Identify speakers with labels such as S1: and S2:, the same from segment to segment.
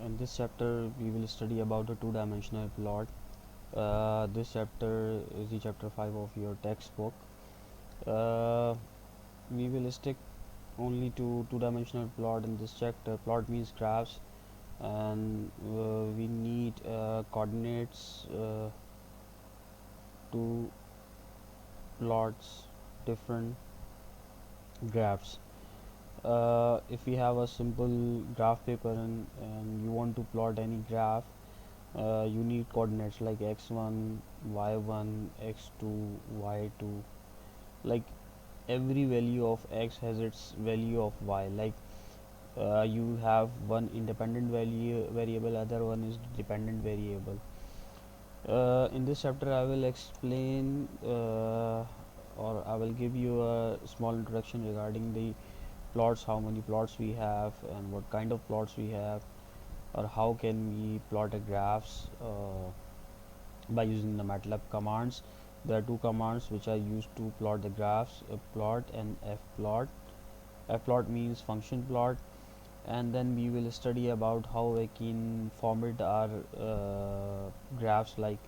S1: In this chapter, we will study about the two-dimensional plot. This chapter is the chapter 5 of your textbook. Uh, we will stick only to two-dimensional plot in this chapter. Plot means graphs, and we need coordinates to plots different graphs. If we have a simple graph paper and you want to plot any graph, you need coordinates like x1, y1, x2, y2. Like every value of x has its value of y. Like you have one independent variable, other one is dependent variable. In this chapter, I will explain or I will give you a small introduction regarding the plots, how many plots we have, and what kind of plots we have, or how can we plot a graphs by using the Matlab commands. There are two commands which are used to plot the graphs: plot and fplot. Fplot means function plot, and then we will study about how we can format our graphs, like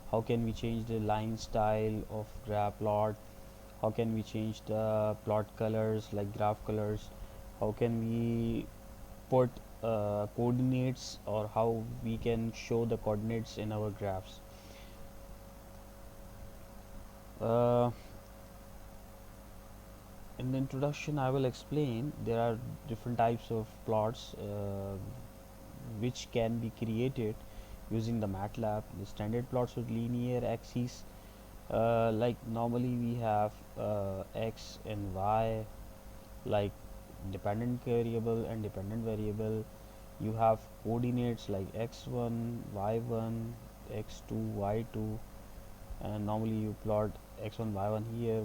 S1: how can we change the line style of graph plot, how can we change the plot colors like graph colors, how can we put coordinates, or how we can show the coordinates in our graphs. uh, in the introduction, I will explain there are different types of plots which can be created using the Matlab. The standard plots with linear axes, like normally we have x and y, like dependent variable and dependent variable. You have coordinates like x1, y1, x2, y2, and normally you plot x1, y1 here,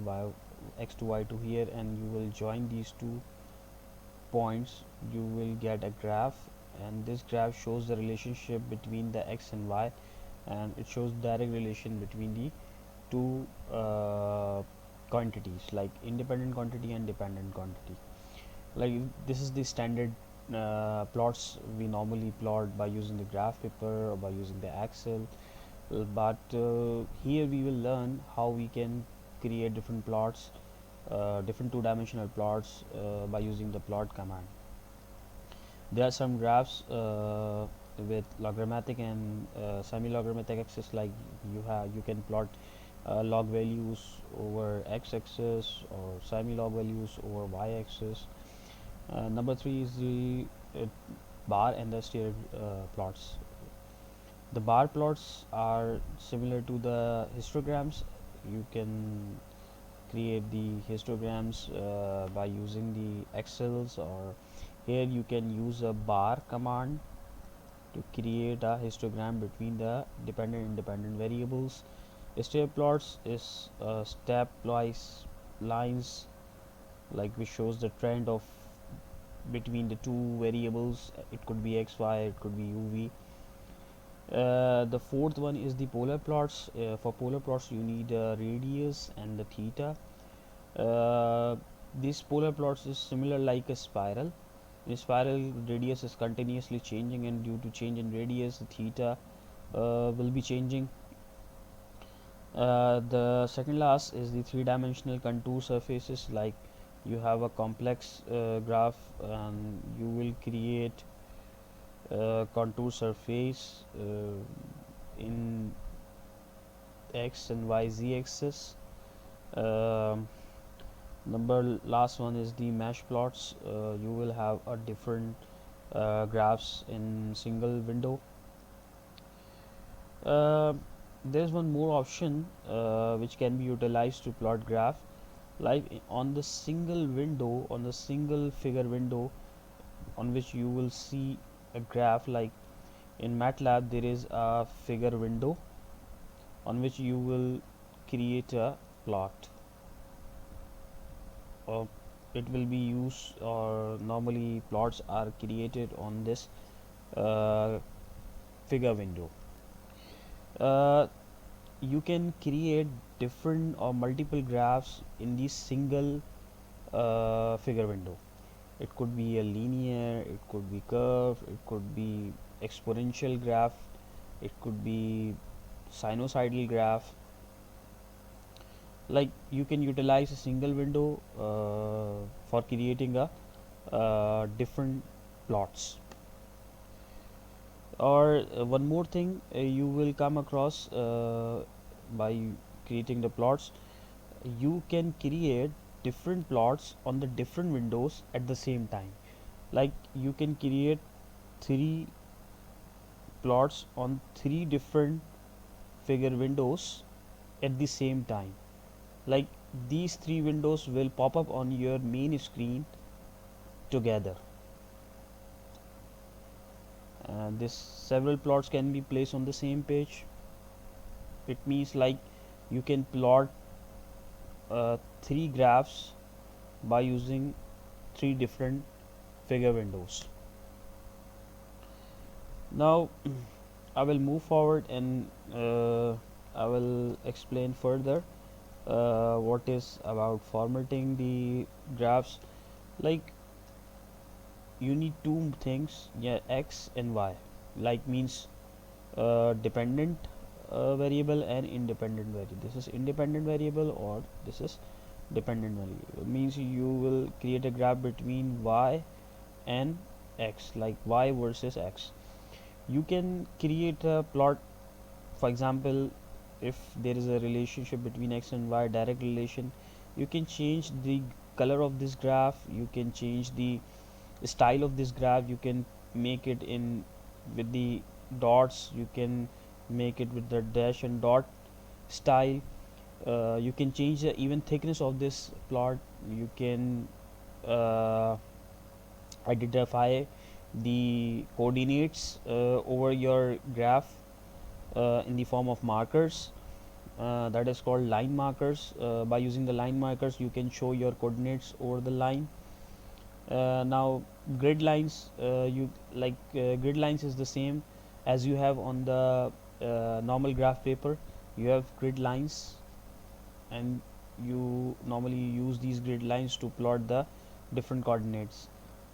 S1: x2, y2 here, and you will join these two points, you will get a graph, and this graph shows the relationship between the x and y, and it shows direct relation between the two quantities, like independent quantity and dependent quantity. Like this is the standard plots we normally plot by using the graph paper or by using the Excel. But here we will learn how we can create different plots, different two-dimensional plots by using the plot command. There are some graphs with logrammatic and semi-logrammatic axis, like you can plot log values over x-axis or semi-log values over y-axis. Number three is the bar and the stair plots. The bar plots are similar to the histograms. You can create the histograms by using the Excels, or here you can use a bar command to create a histogram between the dependent and independent variables. Stair plots is stepwise lines, like which shows the trend of between the two variables. It could be x, y, it could be uv. The fourth one is the polar plots. For polar plots, you need a radius and the theta. These polar plots is similar like a spiral. In a spiral, radius is continuously changing, and due to change in radius, the theta will be changing. The second last is the three-dimensional contour surfaces. Like you have a complex graph, and you will create contour surface in x and y z axis. Um, Number last one is the mesh plots. You will have a different graphs in single window. Uh, there's one more option which can be utilized to plot graph. Like on the single window, on the single figure window, on which you will see a graph. Like in Matlab, there is a figure window on which you will create a plot. Or it will be used, or normally plots are created on this uh, figure window. Uh, you can create different or multiple graphs in the single figure window. It could be a linear, it could be curved, it could be exponential graph, it could be sinusoidal graph. Like you can utilize a single window for creating a different plots. Or one more thing you will come across by creating the plots, you can create different plots on the different windows at the same time. Like you can create 3 plots on 3 different figure windows at the same time. Like these 3 windows will pop up on your main screen together. This several plots can be placed on the same page. It means like you can plot 3 graphs by using 3 different figure windows. Now I will move forward and I will explain further what is about formatting the graphs. Like you need 2 things, yeah, x and y. Like means dependent variable and independent variable. This is independent variable or this is dependent variable. It means you will create a graph between y and x, like y versus x. You can create a plot, for example, if there is a relationship between x and y, direct relation, you can change the color of this graph, you can change the style of this graph, you can make it in with the dots, you can make it with the dash and dot style. You can change the even thickness of this plot, you can uh, identify the coordinates over your graph in the form of markers, that is called line markers. By using the line markers you can show your coordinates over the line. Now grid lines, grid lines is the same as you have on the normal graph paper. You have grid lines and you normally use these grid lines to plot the different coordinates.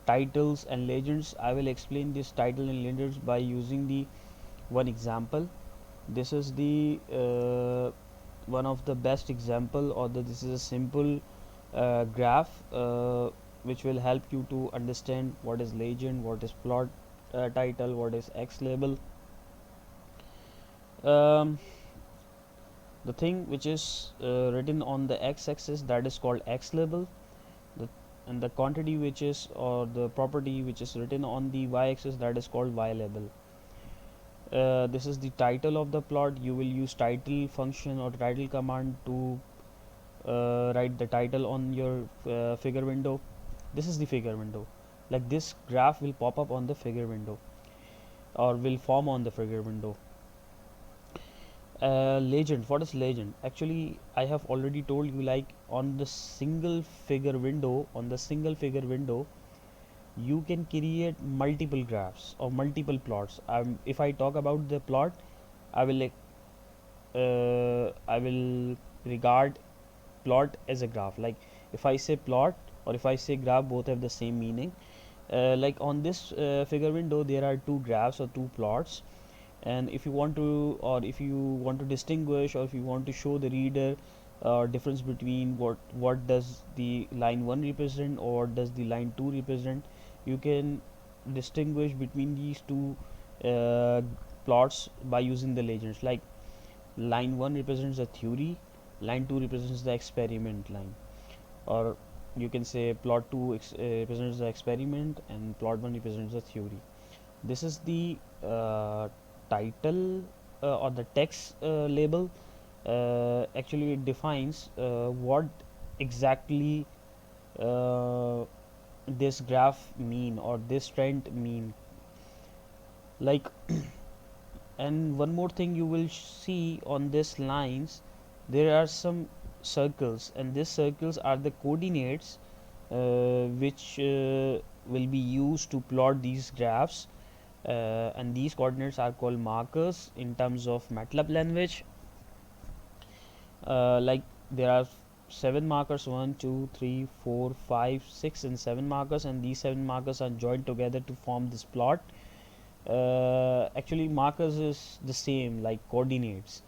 S1: Titles and legends, I will explain this title and legends by using the one example. This is the one of the best example, or this is a simple graph which will help you to understand what is legend, what is plot title, what is x label. um, the thing which is written on the x-axis, that is called x label. And the quantity which is, or the property which is written on the y-axis, that is called y label. This is the title of the plot. You will use title function or title command to write the title on your figure window. This is the figure window. Like this graph will pop up on the figure window or will form on the figure window. Legend, what is legend? Actually I have already told you, like on the single figure window, you can create multiple graphs or multiple plots. If I talk about the plot, I will regard plot as a graph. Like if I say plot or if I say graph, both have the same meaning. Like on this figure window there are 2 graphs or 2 plots, and if you want to, or if you want to distinguish, or if you want to show the reader difference between what does the line 1 represent or what does the line 2 represent, you can distinguish between these 2 plots by using the legends. Like line 1 represents the theory, line 2 represents the experiment line, or you can say plot 2 represents the experiment and plot 1 represents the theory. This is the title or the text label. Actually it defines what exactly this graph mean or this trend mean. Like and one more thing you will see on this lines, there are some circles, and these circles are the coordinates which will be used to plot these graphs, and these coordinates are called markers in terms of Matlab language. Like there are 7 markers, 1 2 3 4 5 6 and 7 markers, and these 7 markers are joined together to form this plot. Actually markers is the same like coordinates,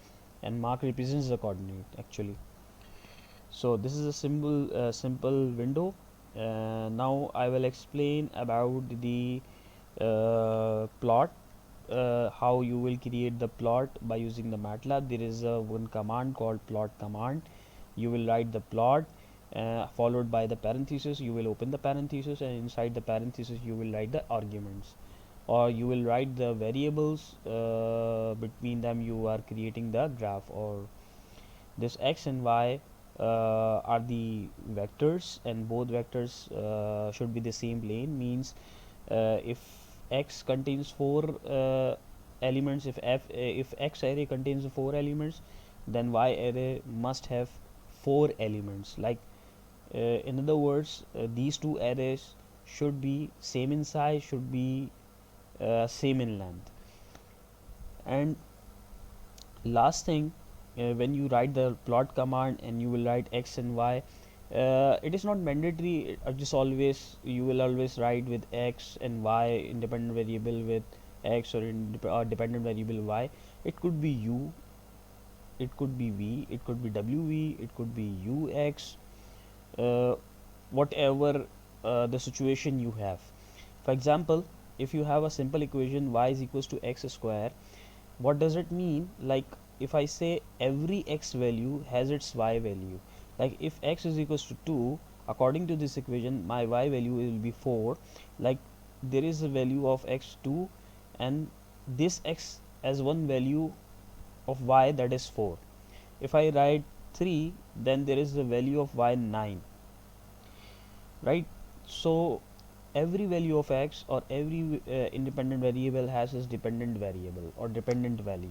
S1: and mark represents the coordinate actually. So this is a simple window. Now I will explain about the plot, how you will create the plot by using the Matlab. There is a one command called plot command. You will write the plot followed by the parenthesis. You will open the parenthesis, and inside the parenthesis you will write the arguments, or you will write the variables between them you are creating the graph. Or this x and y are the vectors, and both vectors should be the same plane. Means if x contains 4 elements, if x array contains 4 elements, then y array must have 4 elements. Like in other words, these two arrays should be same in size, should be same in length. And last thing, when you write the plot command and you will write x and y, it is not mandatory. Just always you will always write with x and y, independent variable with x, or dependent variable y. It could be u, it could be v, it could be wv, it could be ux, uh, whatever the situation you have. For example, if you have a simple equation y is equals to x square, what does it mean? Like if I say every x value has its y value, like if x is equals to 2, according to this equation my y value will be 4. Like there is a value of x2, and this x as one value of y, that is 4. If I write 3, then there is the value of y 9, right? So every value of x, or every independent variable has its dependent variable or dependent value,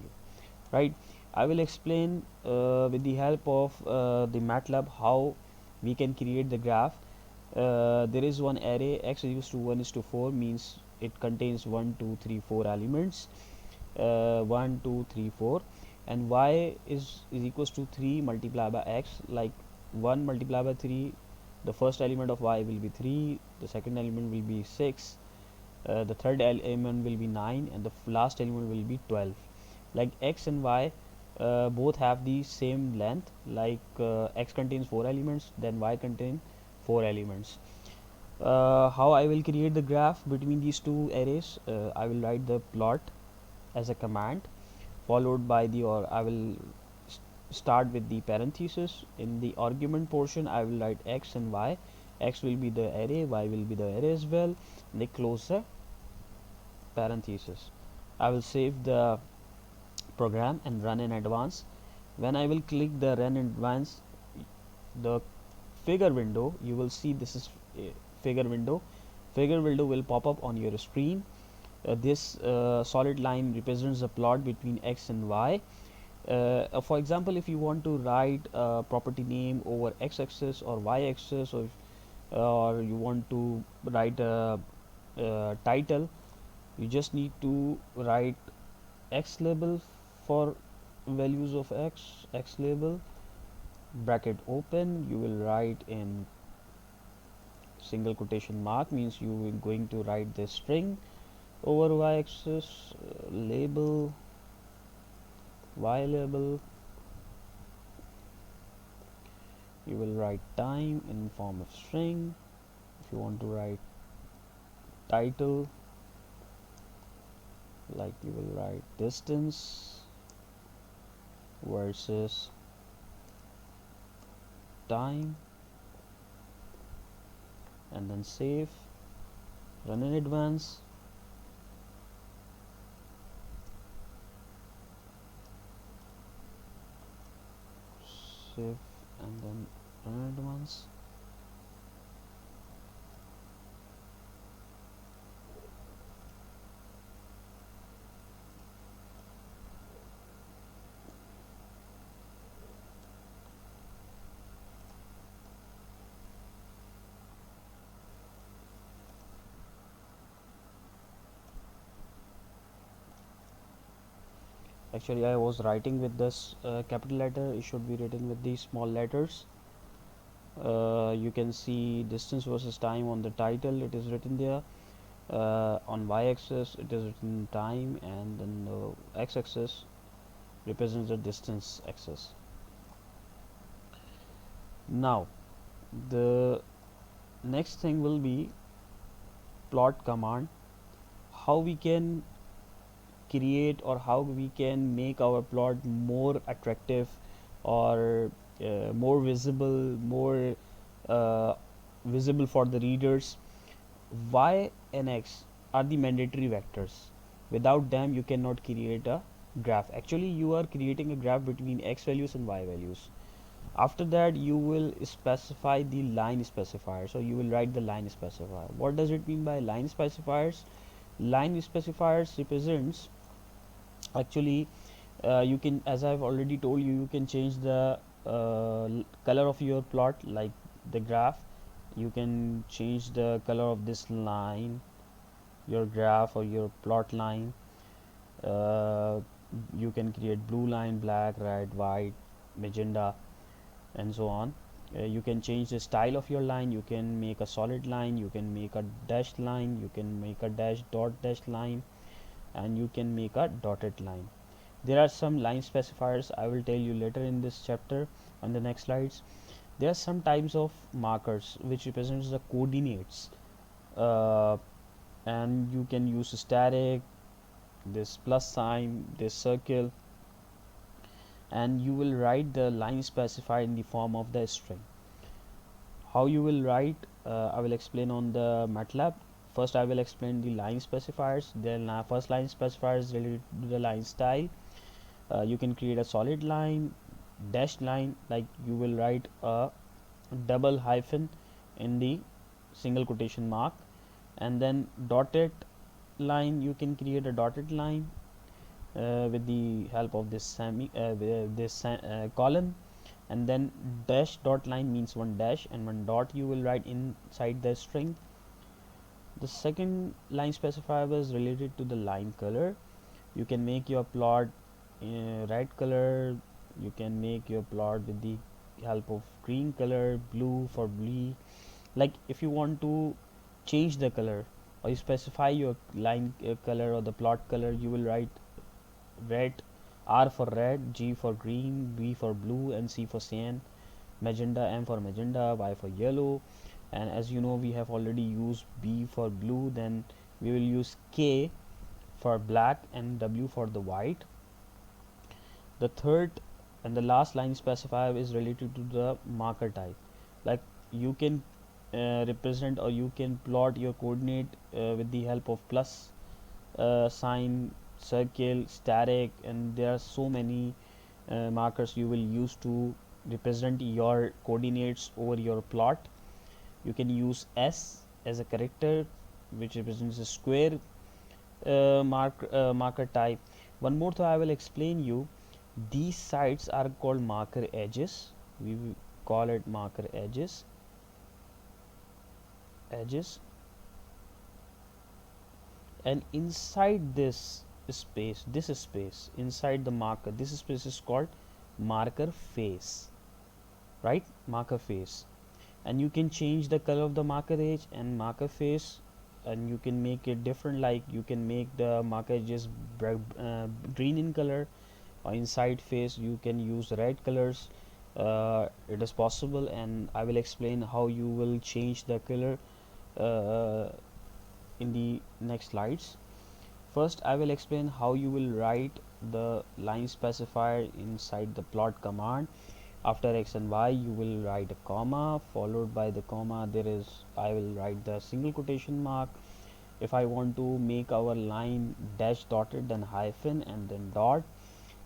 S1: right? I will explain with the help of the Matlab how we can create the graph. There is one array x is equals to 1 is to 4, means it contains 1 2 3 4 elements, 1 2 3 4, and y is equals to 3 multiplied by x. Like 1 multiplied by 3, the first element of y will be 3, the second element will be 6, the third element will be 9, and the last element will be 12. Like x and y both have the same length. Like x contains 4 elements, then y contains 4 elements. How I will create the graph between these two arrays? I will write the plot as a command, followed by the, or I will start with the parenthesis. In the argument portion I will write x and y. X will be the array, y will be the array as well. They close the parenthesis. I will save the program and run in advance. When I will click the run in advance, the figure window, you will see this is figure window. Figure window will pop up on your screen. This solid line represents the plot between x and y. For example, if you want to write a property name over x-axis or y-axis, or you want to write a title, you just need to write x label for values of x label, bracket open. You will write in single quotation mark, means you will going to write the string over y-axis, label, y label. You will write time in form of string. If you want to write title, like you will write distance versus time, and then save, run in advance. Save and then run in advance. Actually I was writing with this capital letter. It should be written with these small letters. You can see distance versus time on the title, it is written there. On y-axis it is written time, and then the x-axis represents the distance axis. Now the next thing will be plot command. How we can create, or how we can make our plot more attractive, or more visible, more uh, visible for the readers. Y and x are the mandatory vectors. Without them you cannot create a graph. Actually you are creating a graph between x values and y values. After that you will specify the line specifier, so you will write the line specifier. What does it mean by line specifiers? Line specifiers represents, actually you can, as I've already told you, you can change the color of your plot, like the graph. You can change the color of this line, your graph or your plot line. uh, you can create blue line, black, red, white, magenta, and so on. You can change the style of your line. You can make a solid line, you can make a dashed line, you can make a dash dot dashed line, and you can make a dotted line. There are some line specifiers I will tell you later in this chapter on the next slides. There are some types of markers which represents the coordinates, uh, and you can use static, this plus sign, this circle, and you will write the line specifier in the form of the string. How you will write, I will explain on the Matlab. First I will explain the line specifiers. Then first line specifier is related to the line style. You can create a solid line, dashed line, like you will write a double hyphen in the single quotation mark, and then dotted line, you can create a dotted line with the help of this column, and then dash dot line means one dash and one dot you will write inside the string. The second line specifier is related to the line color. You can make your plot red color, you can make your plot with the help of green color, blue for blue. Like if you want to change the color, or you specify your line color or the plot color, you will write red, R for red, G for green, B for blue, and C for cyan, magenta, M for magenta, Y for yellow. And as you know, we have already used B for blue, then we will use K for black and W for the white. The third and the last line specifier is related to the marker type. Like you can represent, or you can plot your coordinate with the help of plus sign, circle, static, and there are so many markers you will use to represent your coordinates over your plot. You can use S as a character which represents a square marker type. One more thing I will explain you. These sides are called marker edges. We will call it marker edges, and inside this space inside the marker, this space is called marker face, right? Marker face. And you can change the color of the marker edge and marker face, and you can make it different, like you can make the marker edges green in color, or inside face you can use red colors. It is possible, and I will explain how you will change the color uh, in the next slides. First I will explain how you will write the line specifier inside the plot command. After x and y you will write a comma, followed by the comma there is, I will write the single quotation mark. If I want to make our line dash dotted, then hyphen and then dot.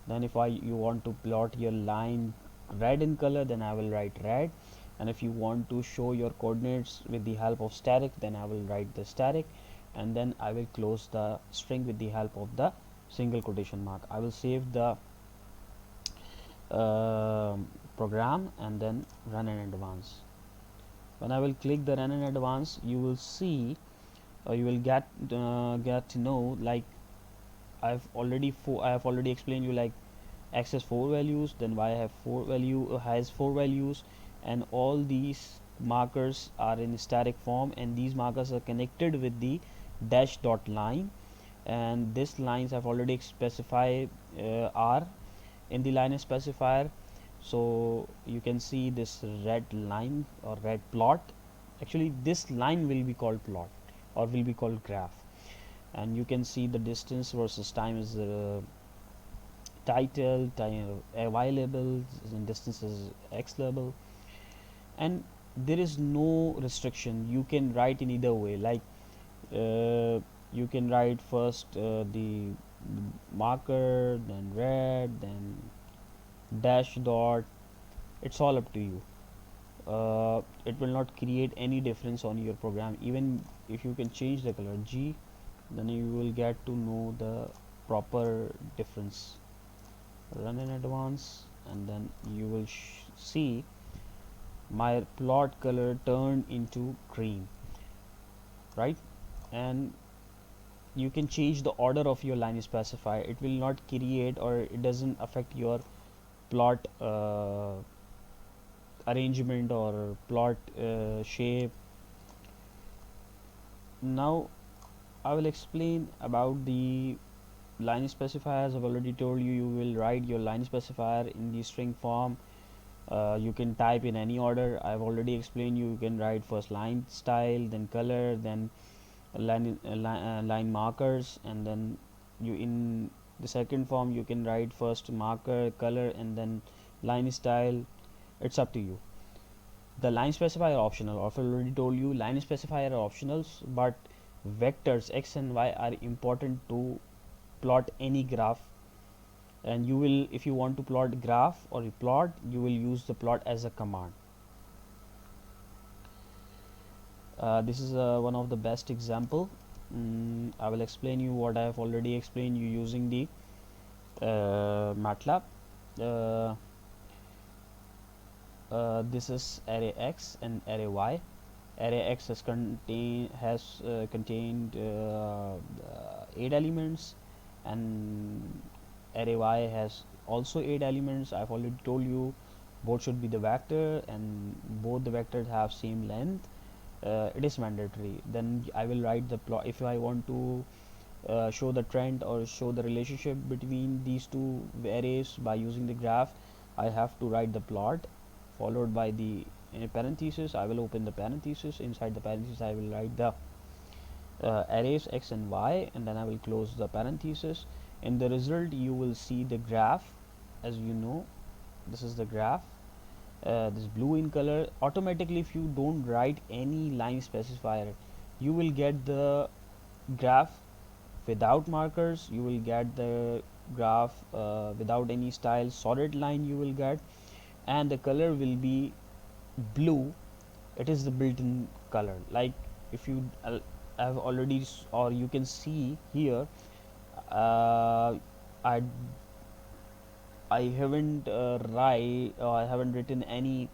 S1: Then if you want to plot your line red in color, then I will write red. And if you want to show your coordinates with the help of static, then I will write the static, and then I will close the string with the help of the single quotation mark. I will save the program and then run in advance. When I will click the run in advance, you will see, you will get to know, like I have already explained you, like x has 4 values, then y have 4 value has 4 values, and all these markers are in static form, and these markers are connected with the dash dot line, and this lines I've already specified are in the line specifier. So you can see this red line or red plot. Actually this line will be called plot or will be called graph, and you can see the distance versus time is title, time y label, and distance is x label, and there is no restriction. You can write in either way, like you can write first the marker, then red, then dash dot. It's all up to you. It will not create any difference on your program. Even if you can change the color G, then you will get to know the proper difference. Run in advance, and then you will see my plot color turned into green, right? And you can change the order of your line specifier. It will not create, or it doesn't affect your plot arrangement or plot shape. Now I will explain about the line specifiers. I've already told you, you will write your line specifier in the string form. You can type in any order. I've already explained you can write first line style, then color, then line markers, and then you in the second form you can write first marker, color, and then line style. It's up to you. The line specifier are optional. I've already told you line specifier are optionals, but vectors x and y are important to plot any graph. And you will, if you want to plot graph or a plot, you will use the plot as a command. This is one of the best example. I will explain you what I have already explained you using the Matlab. This is array x and array y. Array x has contained 8 elements, and array y has also 8 elements. I've already told you both should be the vector, and both the vectors have same length. It is mandatory. Then I will write the plot. If I want to show the trend or show the relationship between these two arrays by using the graph, I have to write the plot followed by the parenthesis. I will open the parenthesis. Inside the parenthesis I will write the arrays x and y, and then I will close the parenthesis. In the result you will see the graph. As you know, this is the graph. This blue in color. Automatically, if you don't write any line specifier, you will get the graph without markers. You will get the graph without any style. Solid line you will get, and the color will be blue. It is the built-in color. Like if you have already, or you can see here, uh, I I haven't I haven't written any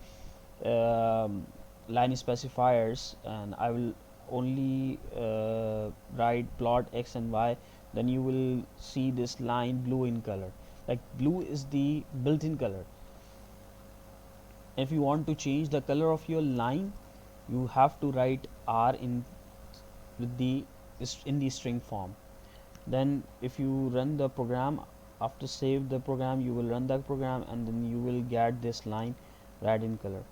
S1: line specifiers, and I will only write plot x and y. Then you will see this line blue in color. Like blue is the built-in color. If you want to change the color of your line, you have to write r in with the in the string form. Then if you run the program, after save the program, you will run the program, and then you will get this line red in color.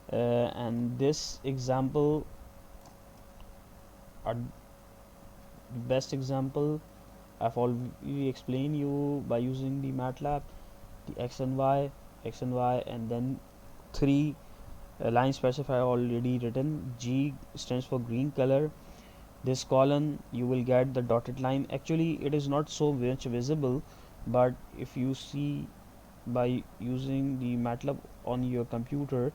S1: And this example are the best example. I've already explained you by using the Matlab, the x and y, and then 3 line specifier already written. G stands for green color. This column you will get the dotted line. Actually it is not so much visible, but if you see by using the Matlab on your computer,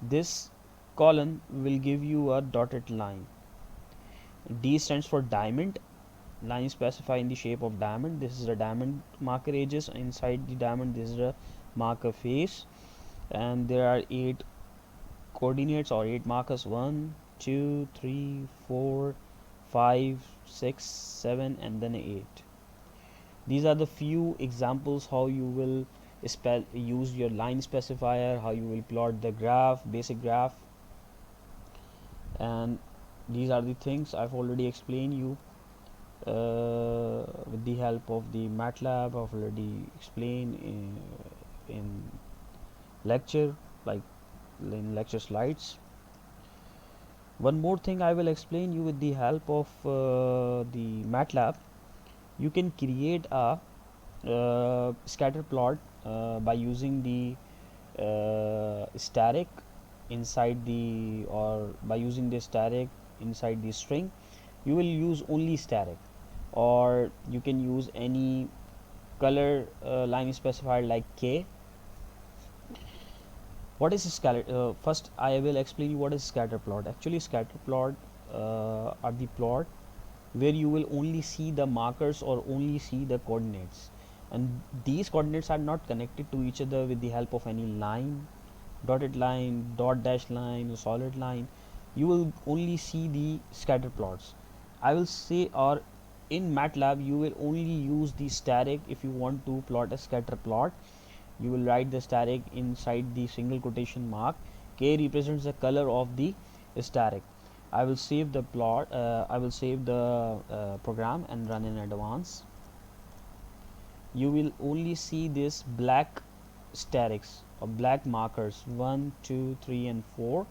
S1: this column will give you a dotted line. D stands for diamond. Line specify in the shape of diamond. This is a diamond marker edges. Inside the diamond this is a marker face, and there are 8 coordinates or 8 markers: 1 2 3 4 5 6 7 and then 8. These are the few examples how you will use your line specifier, how you will plot the graph, basic graph. And these are the things I've already explained you with the help of the Matlab. I've already explained in lecture, like in lecture slides. One more thing I will explain you with the help of the Matlab. You can create a scatter plot by using the static inside the, or by using the static inside the string. You will use only static, or you can use any color line specifier like K. What is a scatter? First I will explain you what is scatter plot. Actually scatter plot are the plot where you will only see the markers or only see the coordinates, and these coordinates are not connected to each other with the help of any line, dotted line, dot dash line, or solid line. You will only see the scatter plots. I will say, or in Matlab you will only use the static. If you want to plot a scatter plot, you will write the static inside the single quotation mark. K represents the color of the static. I will save the plot. I will save the program and run in advance. You will only see this black statics or black markers 1, 2, 3, and 4.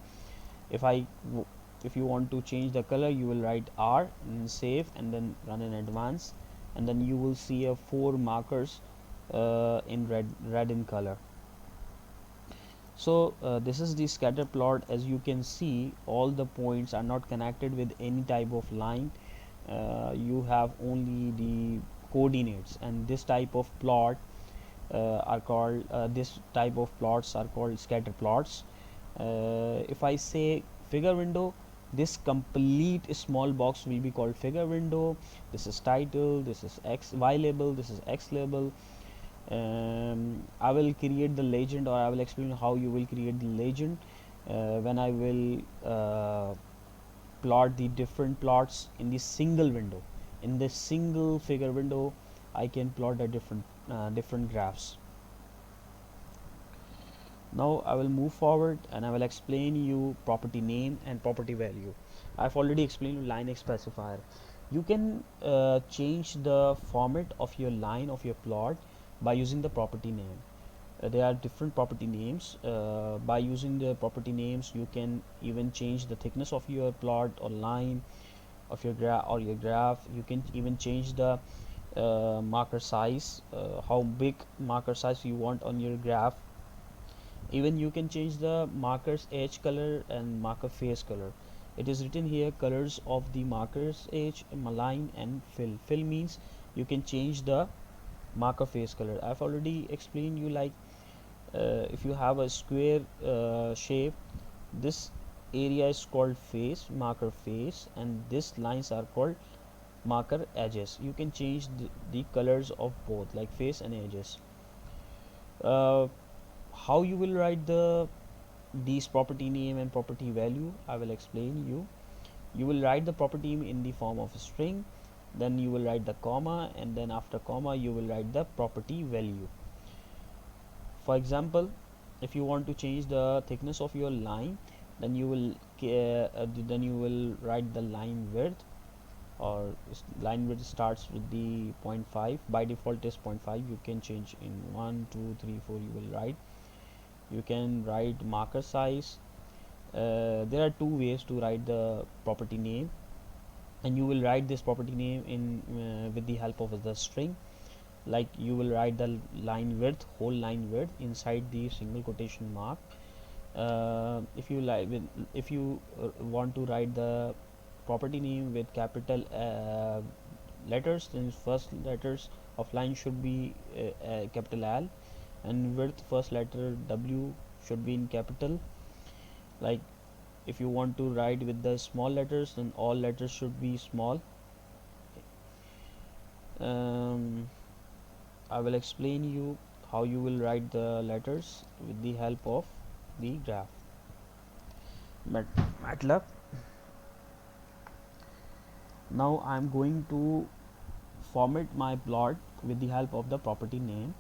S1: If you want to change the color, you will write R and save and then run in advance, and then you will see a 4 markers in red in color. So this is the scatter plot. As you can see, all the points are not connected with any type of line. You have only the coordinates, and this type of plot are called this type of plots are called scatter plots. If I say figure window, this complete small box will be called figure window. This is title, this is y label, this is x label. I will create the legend, or I will explain how you will create the legend when I will plot the different plots in the single window. In this single figure window, I can plot the different graphs. Now I will move forward and I will explain you property name and property value. I've already explained you line specifier. You can change the format of your line of your plot by using the property name. There are different property names. By using the property names, you can even change the thickness of your plot or line of your graph. You can even change the marker size, how big marker size you want on your graph. Even you can change the markers edge color and marker face color. It is written here colors of the markers edge, line, and fill. Fill means you can change the marker face color. I've already explained you, like if you have a square shape, this area is called face, marker face, and these lines are called marker edges. You can change the colors of both, like face and edges. How you will write these property name and property value, I will explain you. You will write the property in the form of a string, then you will write the comma, and then after comma you will write the property value. For example, if you want to change the thickness of your line, then you will write the line width, or line width starts with the 0.5. By default is 0.5. You can change in 1, 2, 3, 4. You will write. You can write marker size. There are two ways to write the property name, and you will write this property name in with the help of the string. Like you will write the line width, whole line width, inside the single quotation mark. If you want to write the property name with capital letters, then first letters of line should be capital L, and width first letter W should be in capital. Like if you want to write with the small letters, then all letters should be small. I will explain you how you will write the letters with the help of the graph. Matlab. Now I am going to format my plot with the help of the property name.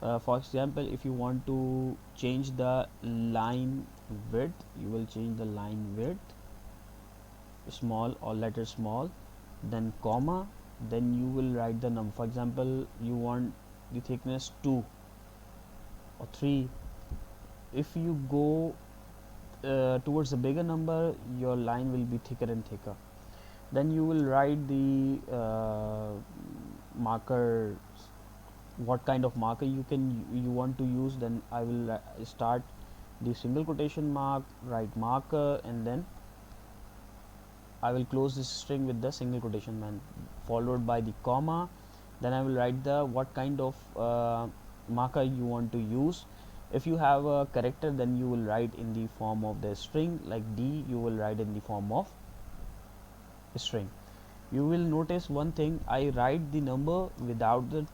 S1: For example, if you want to change the line width, you will change the line width. small or letter small, then comma, then you will write the number. For example, you want the thickness 2 or 3. If you go towards the bigger number, your line will be thicker and thicker. Then you will write the marker, what kind of marker you want to use. Then I will start the single quotation mark, write marker, and then I will close this string with the single quotation mark followed by the comma. Then I will write the what kind of marker you want to use. If you have a character, then you will write in the form of the string, like D you will write in the form of string. You will notice one thing, I write the number without the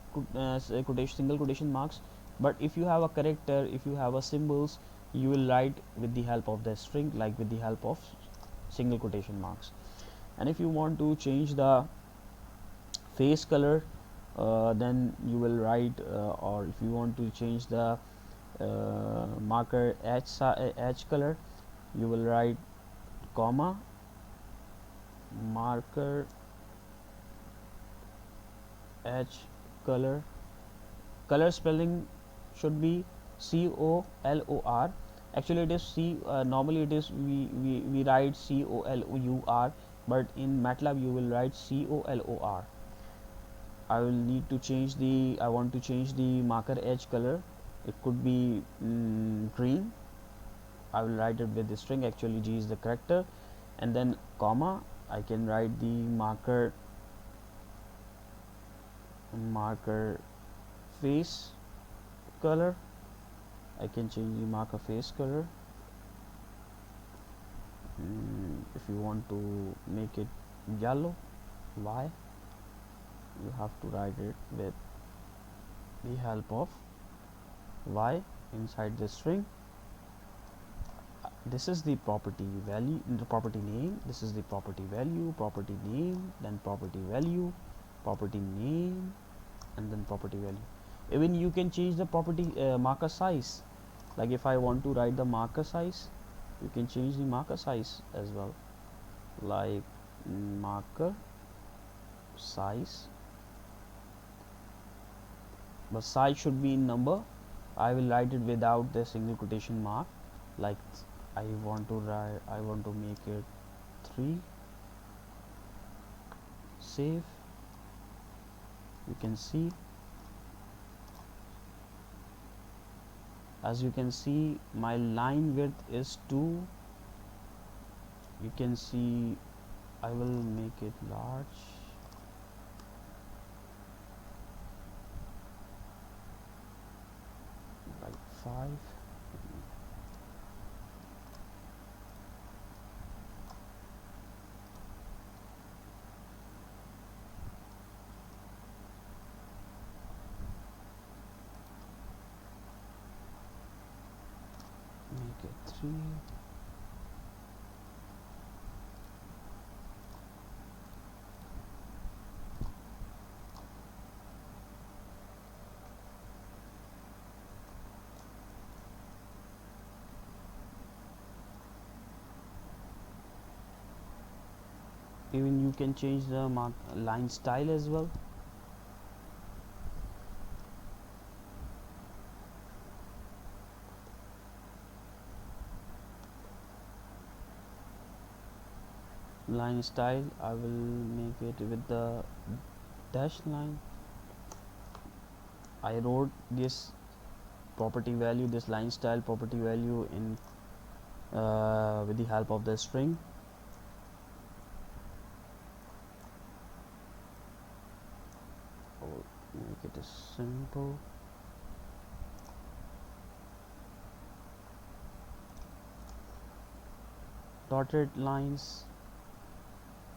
S1: single quotation marks, but if you have a character, if you have a symbols, you will write with the help of the string, like with the help of single quotation marks. And if you want to change the face color, then you will write, or if you want to change the marker edge color, you will write comma marker edge color. Color spelling should be COLOR. Actually it is normally it is we write COLOUR, but in Matlab you will write COLOR. I will need to change the, I want to change the marker edge color. It could be green. I will write it with the string, actually G is the character, and then comma, I can write the marker face color. I can change the marker face color. If you want to make it yellow, Y, you have to write it with the help of Y inside the string. This is the property value, the property name. This is the property value, property name, then property value, property name, and then property value. Even you can change the property marker size. Like if I want to write the marker size, you can change the marker size as well, like marker size, but size should be in number. I will write it without the single quotation mark, like I want to make it 3. Save. You can see, as you can see, my line width is 2. You can see I will make it large, like 5. Make it 3. Even you can change the line style as well. Line style, I will make it with the dash line. I wrote this property value, this line style property value in with the help of the string. Or make it a simple. Dotted lines,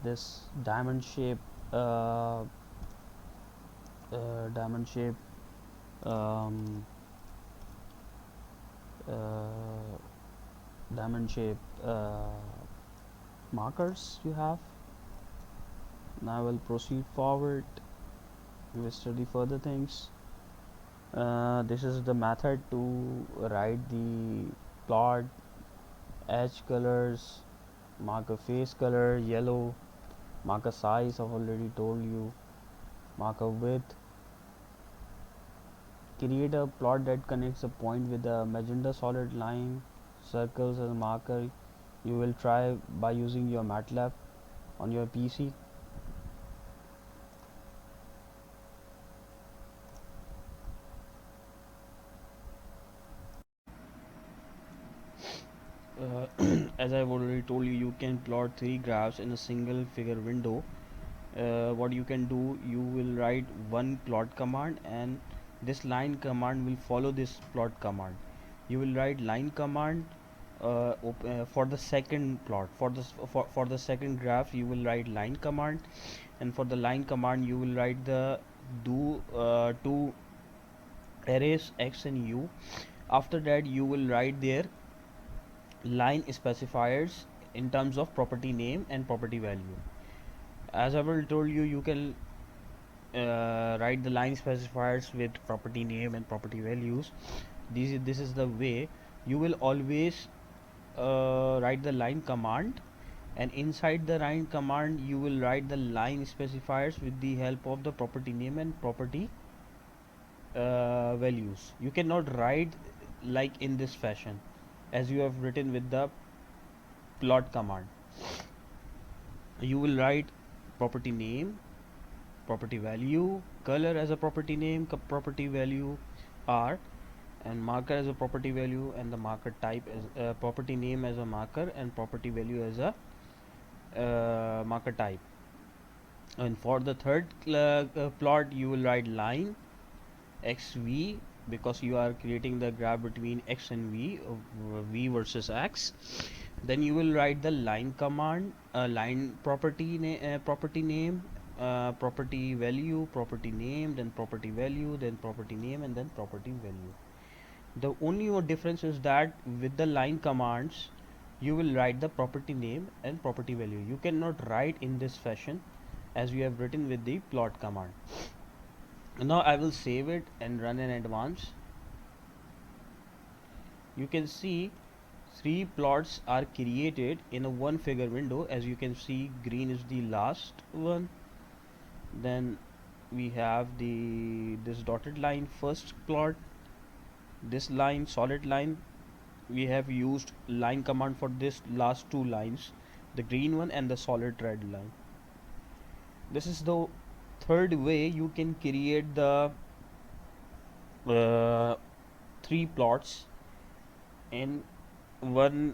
S1: this diamond shape um, uh, diamond shape markers you have. Now I will proceed forward. We will study further things. This is the method to write the plot, edge colors, mark a face color yellow, mark a size, I've already told you, mark a width, create a plot that connects a point with a magenta solid line, circles as a marker. You will try by using your Matlab on your PC. As I've already told you, you can plot three graphs in a single figure window. What you can do, you will write one plot command, and this line command will follow this plot command. You will write line command for the second plot. For the second graph, you will write line command, and for the line command, you will write the do two arrays x and u. After that, you will write their line specifiers in terms of property name and property value. As I will told you, you can write the line specifiers with property name and property values. This is the way you will always write the line command, and inside the line command you will write the line specifiers with the help of the property name and property values. You cannot write like in this fashion as you have written with the plot command. You will write property name, property value, color as a property name, property value r, and marker as a property value, and the marker type as property name as a marker and property value as a marker type. And for the third plot, you will write line xv, because you are creating the graph between x and v versus x. Then you will write the line command, line property property name, property value, property name, then property value, then property name, and then property value. The only difference is that with the line commands, you will write the property name and property value. You cannot write in this fashion as we have written with the plot command. Now I will save it and run in advance. You can see three plots are created in a one figure window. As you can see, green is the last one, then we have this dotted line first plot, this line solid line. We have used line command for this last two lines, the green one and the solid red line. This is the third way you can create the three plots in one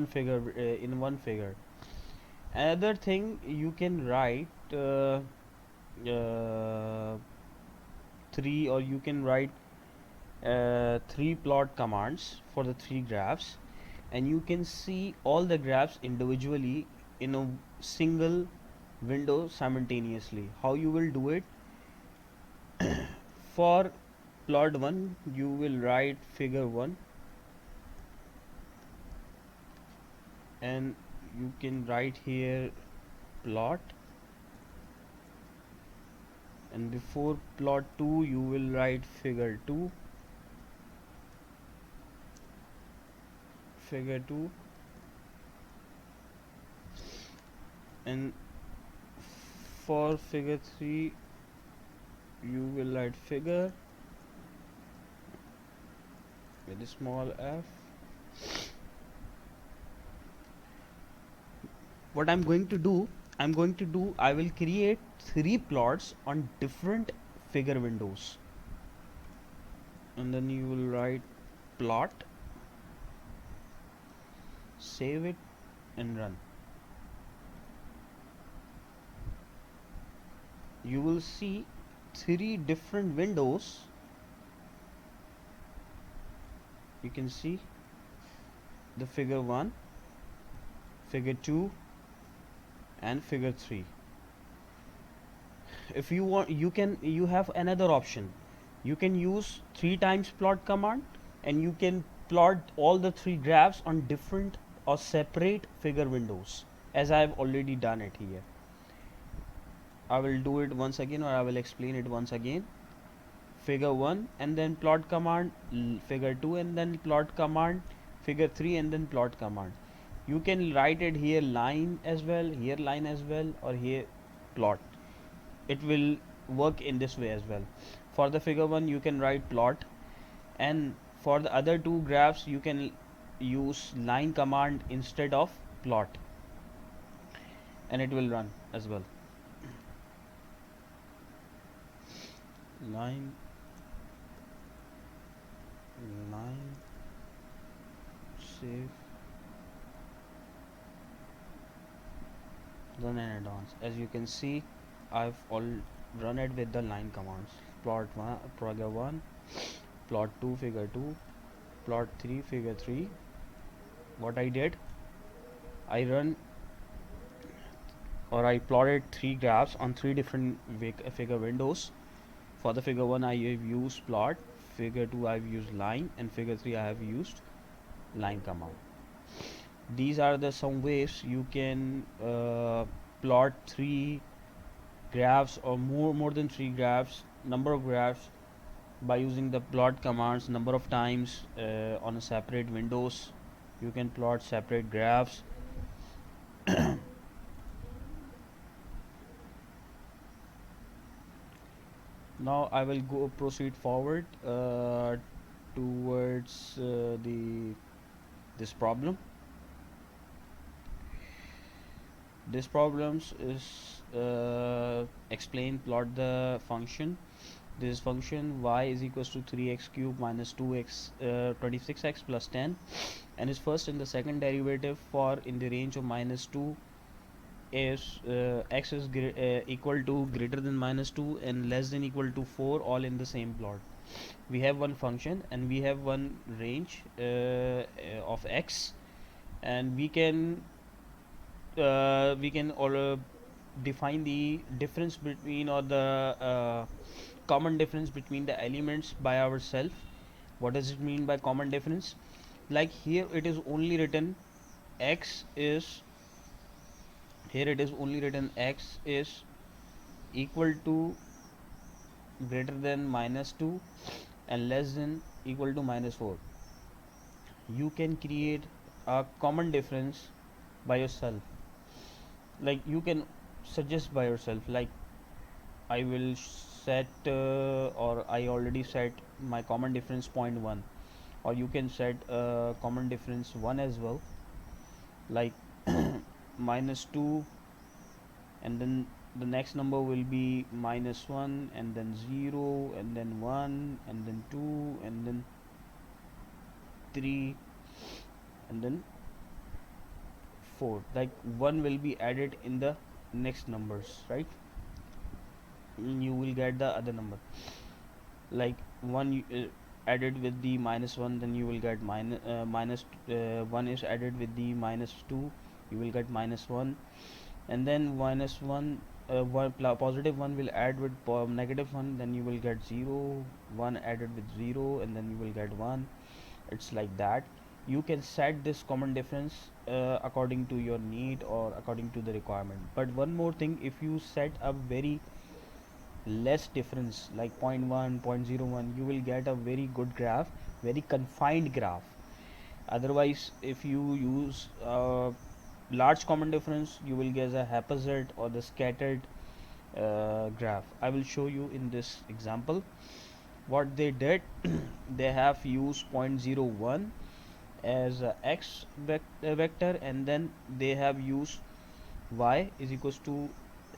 S1: figure. Another thing, you can write three, or you can write three plot commands for the three graphs, and you can see all the graphs individually in a single window simultaneously. How you will do it? For plot 1, you will write figure 1, and you can write here plot, and before plot 2 you will write figure 2, and for figure 3 you will write figure with a small f. What I'm going to do, I will create three plots on different figure windows, and then you will write plot, save it and run. You will see three different windows. You can see the figure 1, figure 2 and figure 3. If you want, you have another option. You can use 3 times plot command, and you can plot all the three graphs on different or separate figure windows, as I have already done it here. I will do it once again, or I will explain it once again. Figure 1 and then plot command, figure 2 and then plot command, figure 3 and then plot command. You can write it here line as well, here line as well, or here plot. It will work in this way as well. For the figure 1 you can write plot, and for the other two graphs you can use line command instead of plot, and it will run as well. Line save, run and advance. As you can see, I've all run it with the line commands. Plot 1 figure 1, plot 2 figure 2, plot 3 figure 3. What I did, I run or I plotted three graphs on three different figure windows. For the figure 1 I have used plot, figure 2 I have used line, and figure 3 I have used line command. These are the some ways you can plot three graphs or more than three graphs, number of graphs, by using the plot commands number of times on a separate windows. You can plot separate graphs. Now I will go proceed forward towards this problem. This problems is explain plot the function. This function y is equals to 3x cube minus 2x 26x plus 10, and its first and the second derivative for in the range of minus 2 is x is equal to greater than minus 2 and less than equal to 4, all in the same plot. We have one function and we have one range of x, and we can define the difference between, or the common difference between the elements by ourselves. What does it mean by common difference? Like here it is only written x is equal to greater than minus 2 and less than equal to minus 4. You can create a common difference by yourself. Like you can suggest by yourself, like I will set or I already set my common difference 0.1, or you can set common difference 1 as well, like minus 2, and then the next number will be minus 1, and then 0, and then 1, and then 2, and then 3, and then 4. Like 1 will be added in the next numbers, right? You will get the other number. Like 1 added with the minus 1, then you will get minus 1 is added with the minus 2, you will get minus 1, and then minus 1 positive 1 will add with negative 1, then you will get 0, 1 added with 0, and then you will get 1. It's like that. You can set this common difference according to your need or according to the requirement. But one more thing, if you set a very less difference like 0.1, 0.01, you will get a very good graph, very confined graph. Otherwise, if you use large common difference, you will get a haphazard or the scattered graph. I will show you in this example what they did. They have used 0.01 as a x vector, and then they have used y is equals to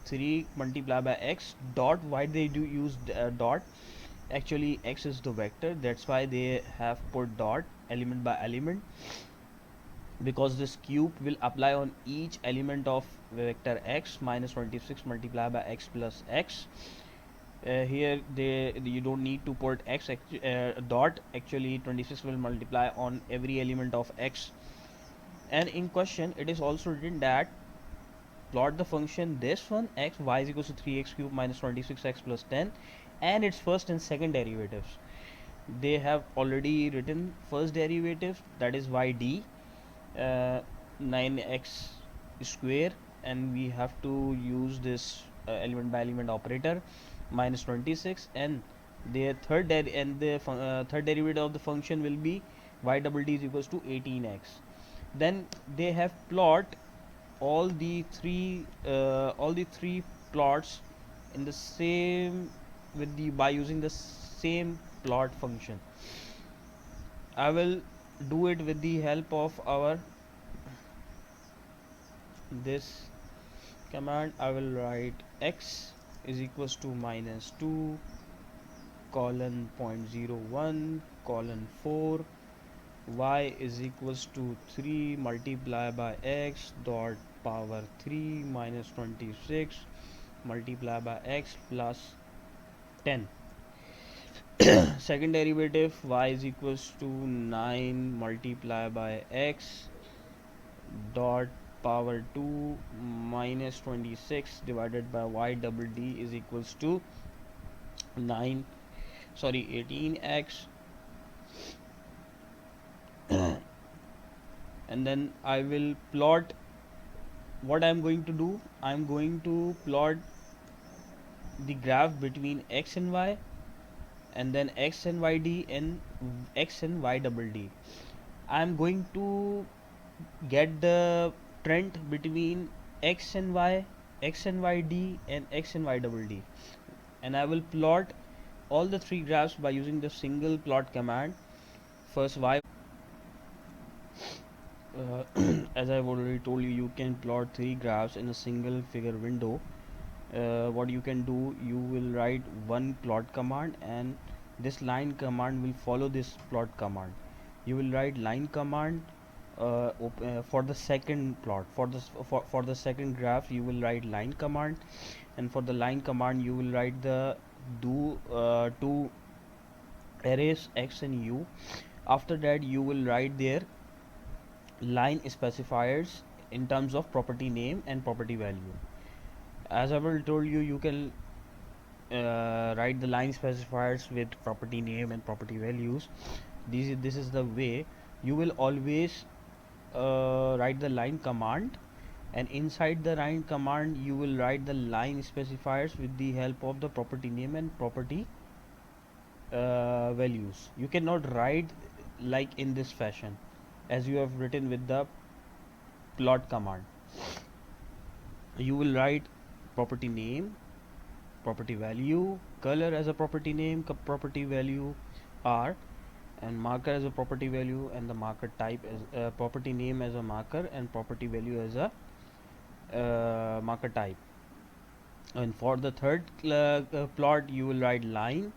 S1: 3 multiplied by x dot. Why they do use dot? Actually x is the vector, that's why they have put dot element by element, because this cube will apply on each element of vector x minus 26 multiplied by x plus x. Here you don't need to put x dot. Actually 26 will multiply on every element of x. And in question it is also written that plot the function this one x y is equals to 3x cube minus 26x plus 10 and its first and second derivatives. They have already written first derivative, that is yd 9x square, and we have to use this element by element operator minus 26, and their third third derivative of the function will be y double d is equals to 18x. then they have plot all the three plots in the same with the by using the same plot function. I will do it with the help of our this command. I will write x is equals to minus 2 colon 0.01 colon 4, y is equals to 3 multiplied by x dot power 3 minus 26 multiplied by x plus 10. Second derivative, y is equals to 9 multiplied by x dot power 2 minus 26 divided by y double d is equals to 9 sorry 18x. And then I will plot what I'm going to do. I'm going to plot the graph between x and y, and then x and yd and x and y double d. I'm going to get the trend between x and y, x and yd and x and y double d, and I will plot all the three graphs by using the single plot command. First y as I've already told you, you can plot three graphs in a single figure window. What you can do, you will write one plot command, and this line command will follow this plot command. You will write line command for the second plot. For the second graph you will write line command, and for the line command you will write the two arrays x and u. After that you will write their line specifiers in terms of property name and property value. As I will told you, you can write the line specifiers with property name and property values. This is the way you will always write the line command, and inside the line command you will write the line specifiers with the help of the property name and property values. You cannot write like in this fashion as you have written with the plot command. You will write property name, property value, color as a property name, property value r, and marker as a property value, and the marker type as property name as a marker and property value as a marker type. And for the third plot you will write line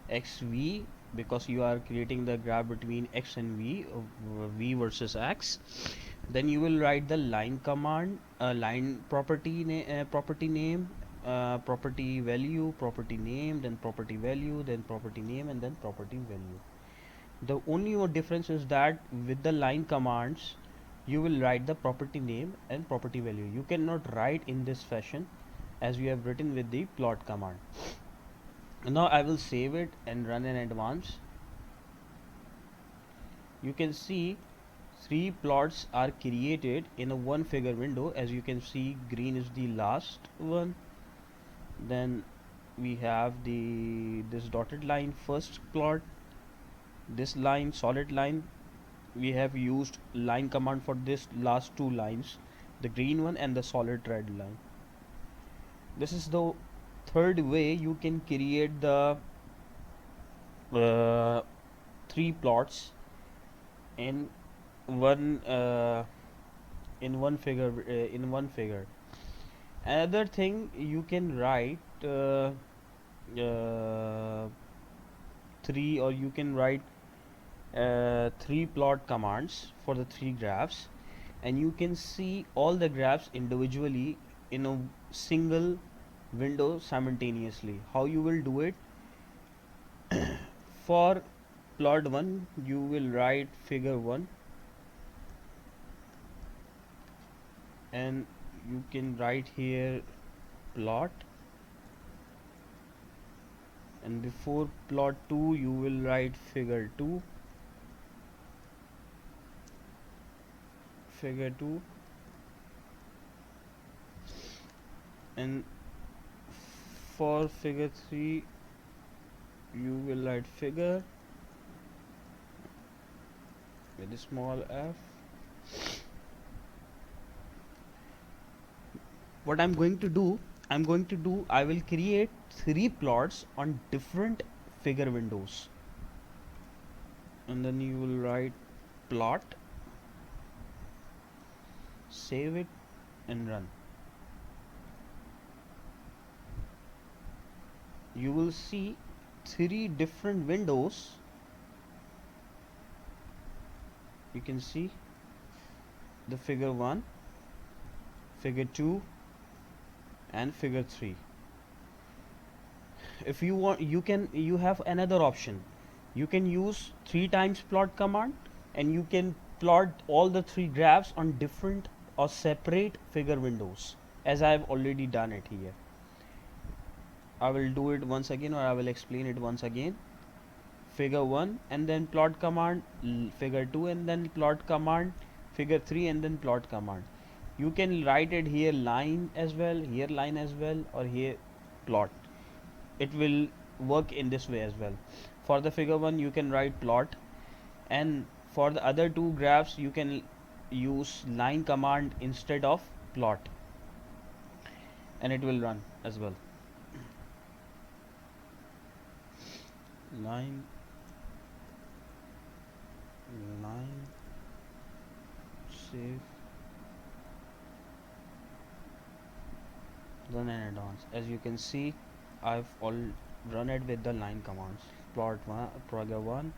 S1: xv, because you are creating the graph between x and v, v versus x. Then you will write the line command, line property name, property value, property name, then property value, then property name, and then property value. The only difference is that with the line commands you will write the property name and property value. You cannot write in this fashion as you have written with the plot command. Now I will save it and run in advance. You can see three plots are created in a one figure window. As you can see, green is the last one, then we have this dotted line first plot, this line solid line. We have used line command for this last two lines, the green one and the solid red line. This is the third way you can create the three plots in one figure. Another thing, you can write three, or you can write three plot commands for the three graphs, and you can see all the graphs individually in a single window simultaneously. How you will do it? For plot 1 you will write figure 1, and you can write here plot, and before plot 2 you will write figure 2, and for figure 3 you will write figure with a small f, what I'm going to do, I will create 3 plots on different figure windows, and then you will write plot, save it and run. You will see 3 different windows. You can see the figure 1, figure 2 and figure 3. If you want, you have another option. You can use 3 times plot command, and you can plot all the 3 graphs on different or separate figure windows, as I have already done it here. I will do it once again, or I will explain it once again. Figure 1 and then plot command, figure 2 and then plot command, figure 3 and then plot command. You can write it here line as well, here line as well, or here plot. It will work in this way as well. For the figure 1 you can write plot, and for the other 2 graphs you can use line command instead of plot, and it will run as well. Line save, run and advance. As you can see, I've all run it with the line commands. Plot 1 figure 1,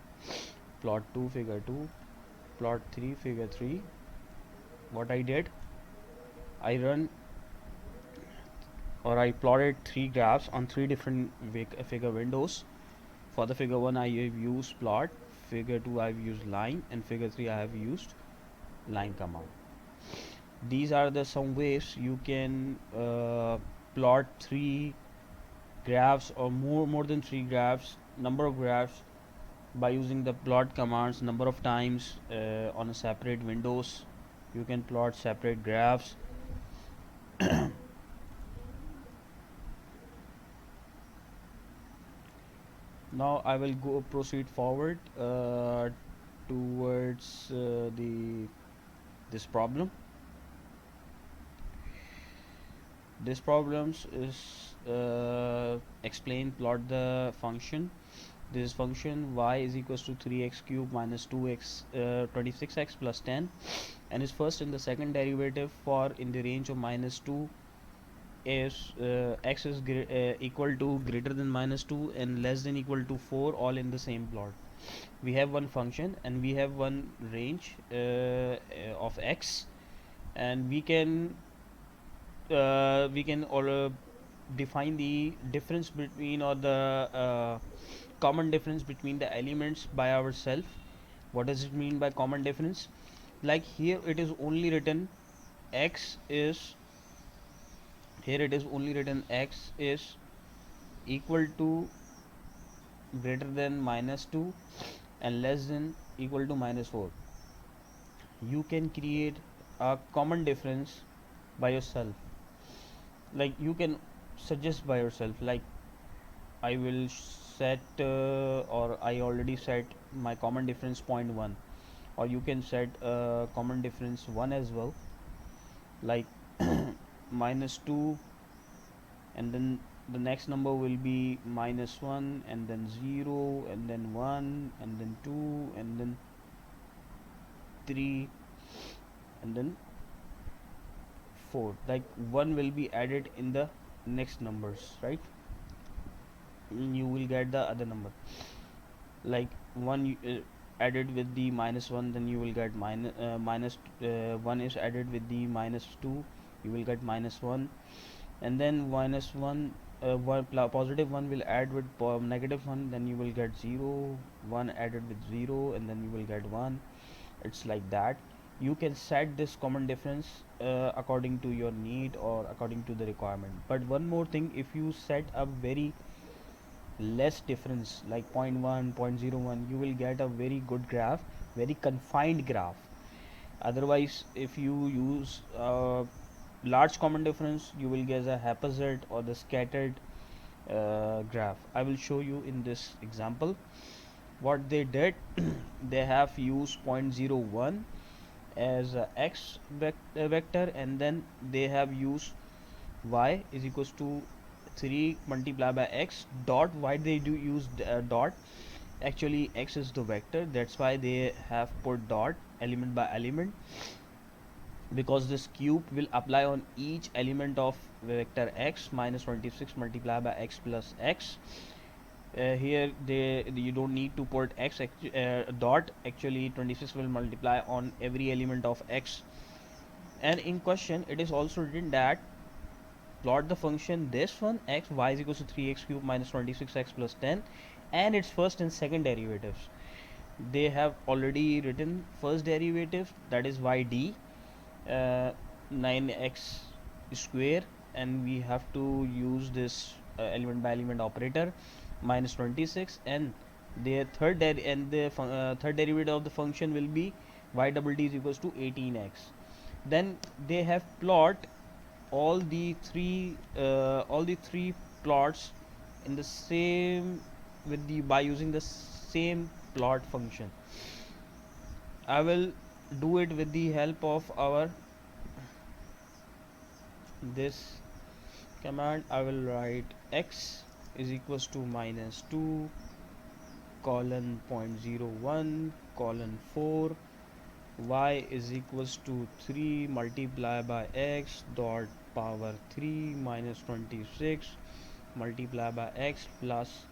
S1: plot 2 figure 2, plot 3 figure 3. What I did, I plotted 3 graphs on 3 different figure windows. For the figure 1 I have used plot, figure 2 I have used line, and figure 3 I have used line command. These are the some ways you can plot 3 graphs or more than 3 graphs, number of graphs, by using the plot commands number of times on a separate windows. You can plot separate graphs. Now I will proceed forward towards this problem. This problems is explain plot the function. This function y is equals to 3x cube minus 2x 26x plus 10, and is first and the second derivative for in the range of minus 2 is x is equal to greater than minus 2 and less than equal to 4, all in the same plot. We have one function and we have one range of x, and we can define the difference between, or the common difference between the elements by ourselves. What does it mean by common difference? Like here it is only written x is equal to greater than minus 2 and less than equal to minus 4. You can create a common difference by yourself. Like you can suggest by yourself, like I will set or I already set my common difference 0.1, or you can set common difference 1 as well, like minus 2, and then the next number will be minus 1, and then 0, and then 1, and then 2, and then 3, and then 4. Like 1 will be added in the next numbers, right? You will get the other number. Like 1 added with the minus 1, then you will get minus 1 is added with the minus 2, you will get minus 1, and then minus 1 positive 1 will add with negative 1, then you will get 0, 1 added with 0, and then you will get 1. It's like that. You can set this common difference according to your need or according to the requirement. But one more thing, if you set a very less difference like 0.1, 0.01, you will get a very good graph, very confined graph. Otherwise, if you use large common difference, you will get a haphazard or the scattered graph. I will show you in this example what they did. They have used 0.01 as a x vector, and then they have used y is equals to 3 multiplied by x dot. Why they do use dot? Actually x is the vector, that's why they have put dot element by element, because this cube will apply on each element of vector x minus 26 multiplied by x plus x. Here you don't need to put x dot. Actually 26 will multiply on every element of x. And in question it is also written that plot the function this one x y is equals to 3x cube minus 26x plus 10 and its first and second derivatives. They have already written first derivative, that is yd, 9x square, and we have to use this element by element operator minus 26, and their third derivative of the function will be y double d is equals to 18x. Then they have plot all the three plots in the same with the by using the same plot function. I will do it with the help of our this command. I will write x is equals to minus 2 colon 0.01 colon 4, y is equals to 3 multiplied by x dot power 3 minus 26 multiplied by x plus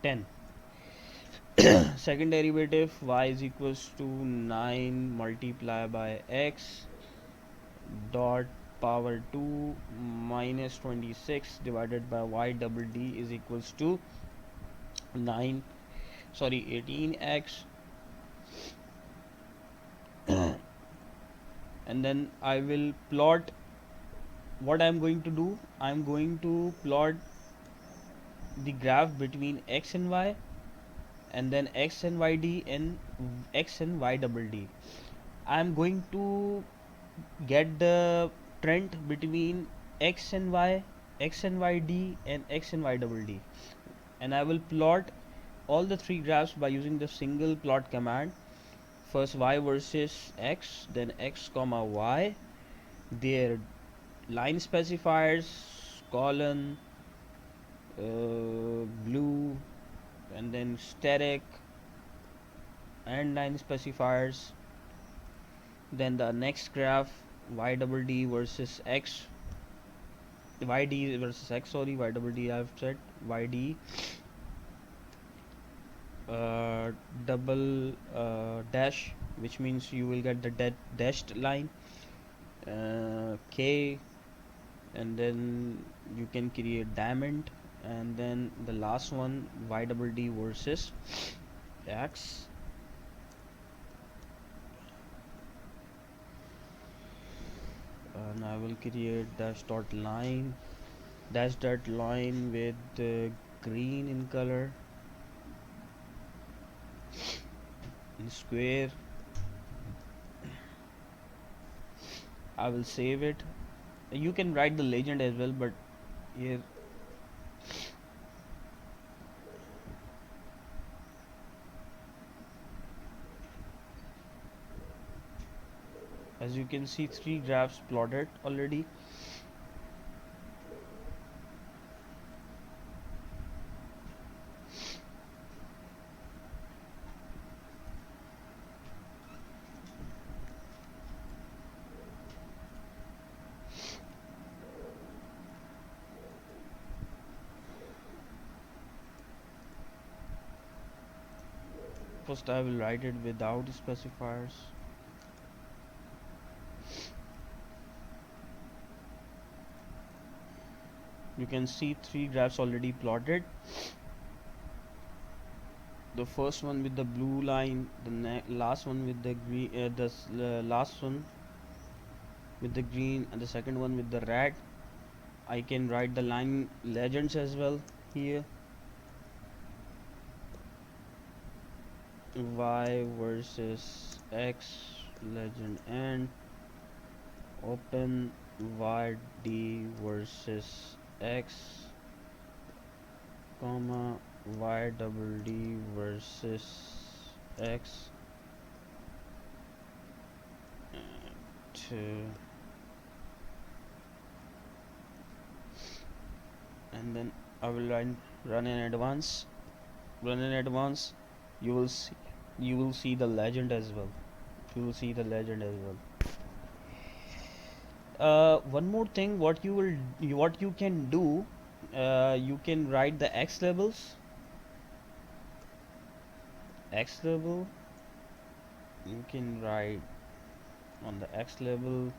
S1: 10. Second derivative y is equals to 9 multiplied by x dot power 2 minus 26 divided by y double d is equals to 9 sorry 18x. And then I will plot. What I'm going to do, I'm going to plot the graph between x and y, and then x and yd and x and y double d. I'm going to get the trend between x and y, x and yd and x and y double d, and I will plot all the three graphs by using the single plot command. First y versus x, then x comma y, their line specifiers colon blue, and then static and line specifiers. Then the next graph y double d versus x, yd versus x, sorry y double d I've said, yd double dash, which means you will get the dashed line, k, and then you can create diamond, and then the last one y double d versus x. And I will create dash dot line with green in color in square. I will save it. You can write the legend as well, but here as you can see three graphs plotted already. First I will write it without specifiers. You can see three graphs already plotted. The first one with the blue line, the last one with the green, last one with the green, and the second one with the red. I can write the line legends as well here. Y versus x legend and open yd versus x comma y double d versus x to and then I will run in advance. Run in advance. You will see. You will see the legend as well. You will see the legend as well. One more thing, what you can do, you can write the X levels. X level. You can write on the X level.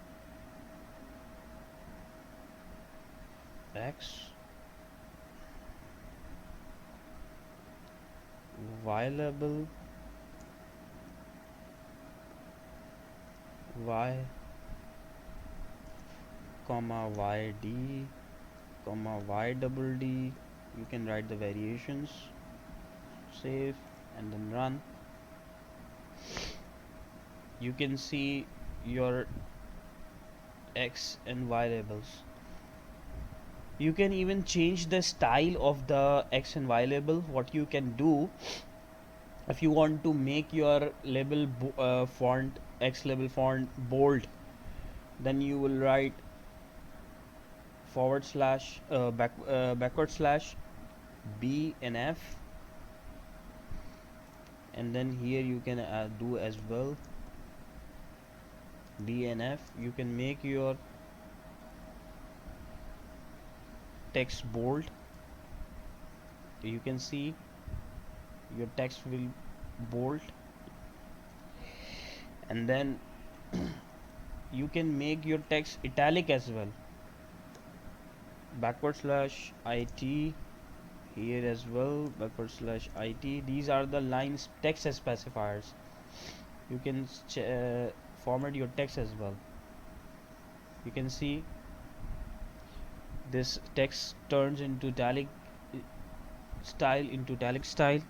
S1: X. Y level. Y, comma yd, comma y double d. You can write the variations. Save and then run. You can see your X and Y labels. You can even change the style of the X and Y label. What you can do, if you want to make your label font, X label font bold, then you will write forward slash backward slash B and F, and then here you can do as well B and F. You can make your text bold. You can see your text will bold, and then you can make your text italic as well. Backward slash it here as well, backward slash it. These are the lines text specifiers. You can format your text as well. You can see this text turns into italic style.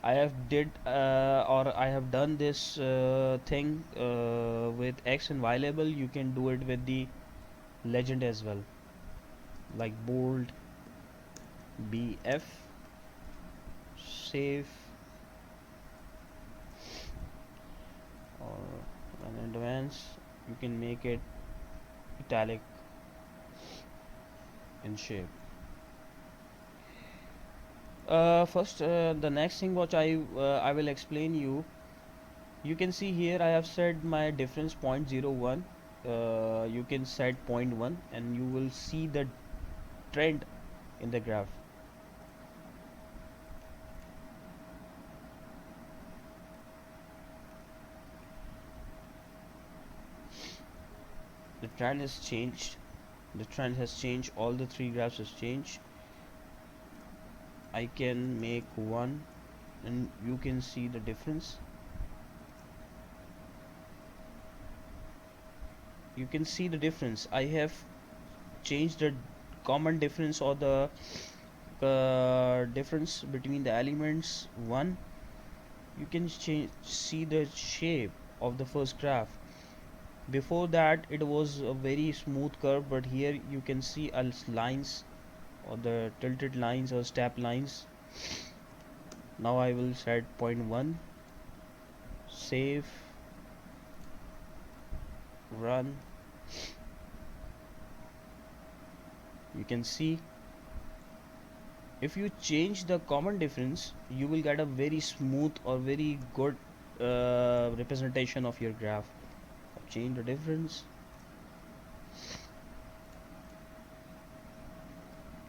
S1: I have done this thing with X and Y label. You can do it with the legend as well, like bold, BF, save, or in advance you can make it italic in shape. First, the next thing which I will explain you. You can see here I have set my difference 0.01. You can set 0.1 and you will see the trend in the graph. The trend has changed. The trend has changed. All the three graphs has changed. I can make one and you can see the difference. You can see the difference. I have changed the common difference or the difference between the elements 1. You can see the shape of the first graph. Before that it was a very smooth curve, but here you can see lines or the tilted lines or step lines. Now I will set 0.1, save, run. You can see if you change the common difference, you will get a very smooth or very good representation of your graph. Change the difference.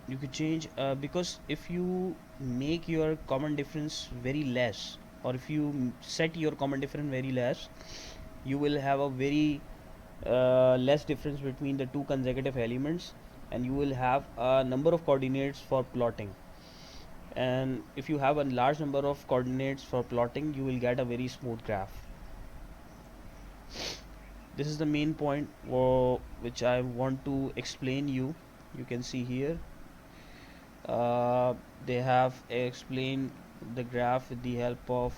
S1: You could change because if you make your common difference very less, or if you set your common difference very less, you will have a very less difference between the two consecutive elements, and you will have a number of coordinates for plotting. And if you have a large number of coordinates for plotting, you will get a very smooth graph. This is the main point which I want to explain you. You can see here they have explained the graph with the help of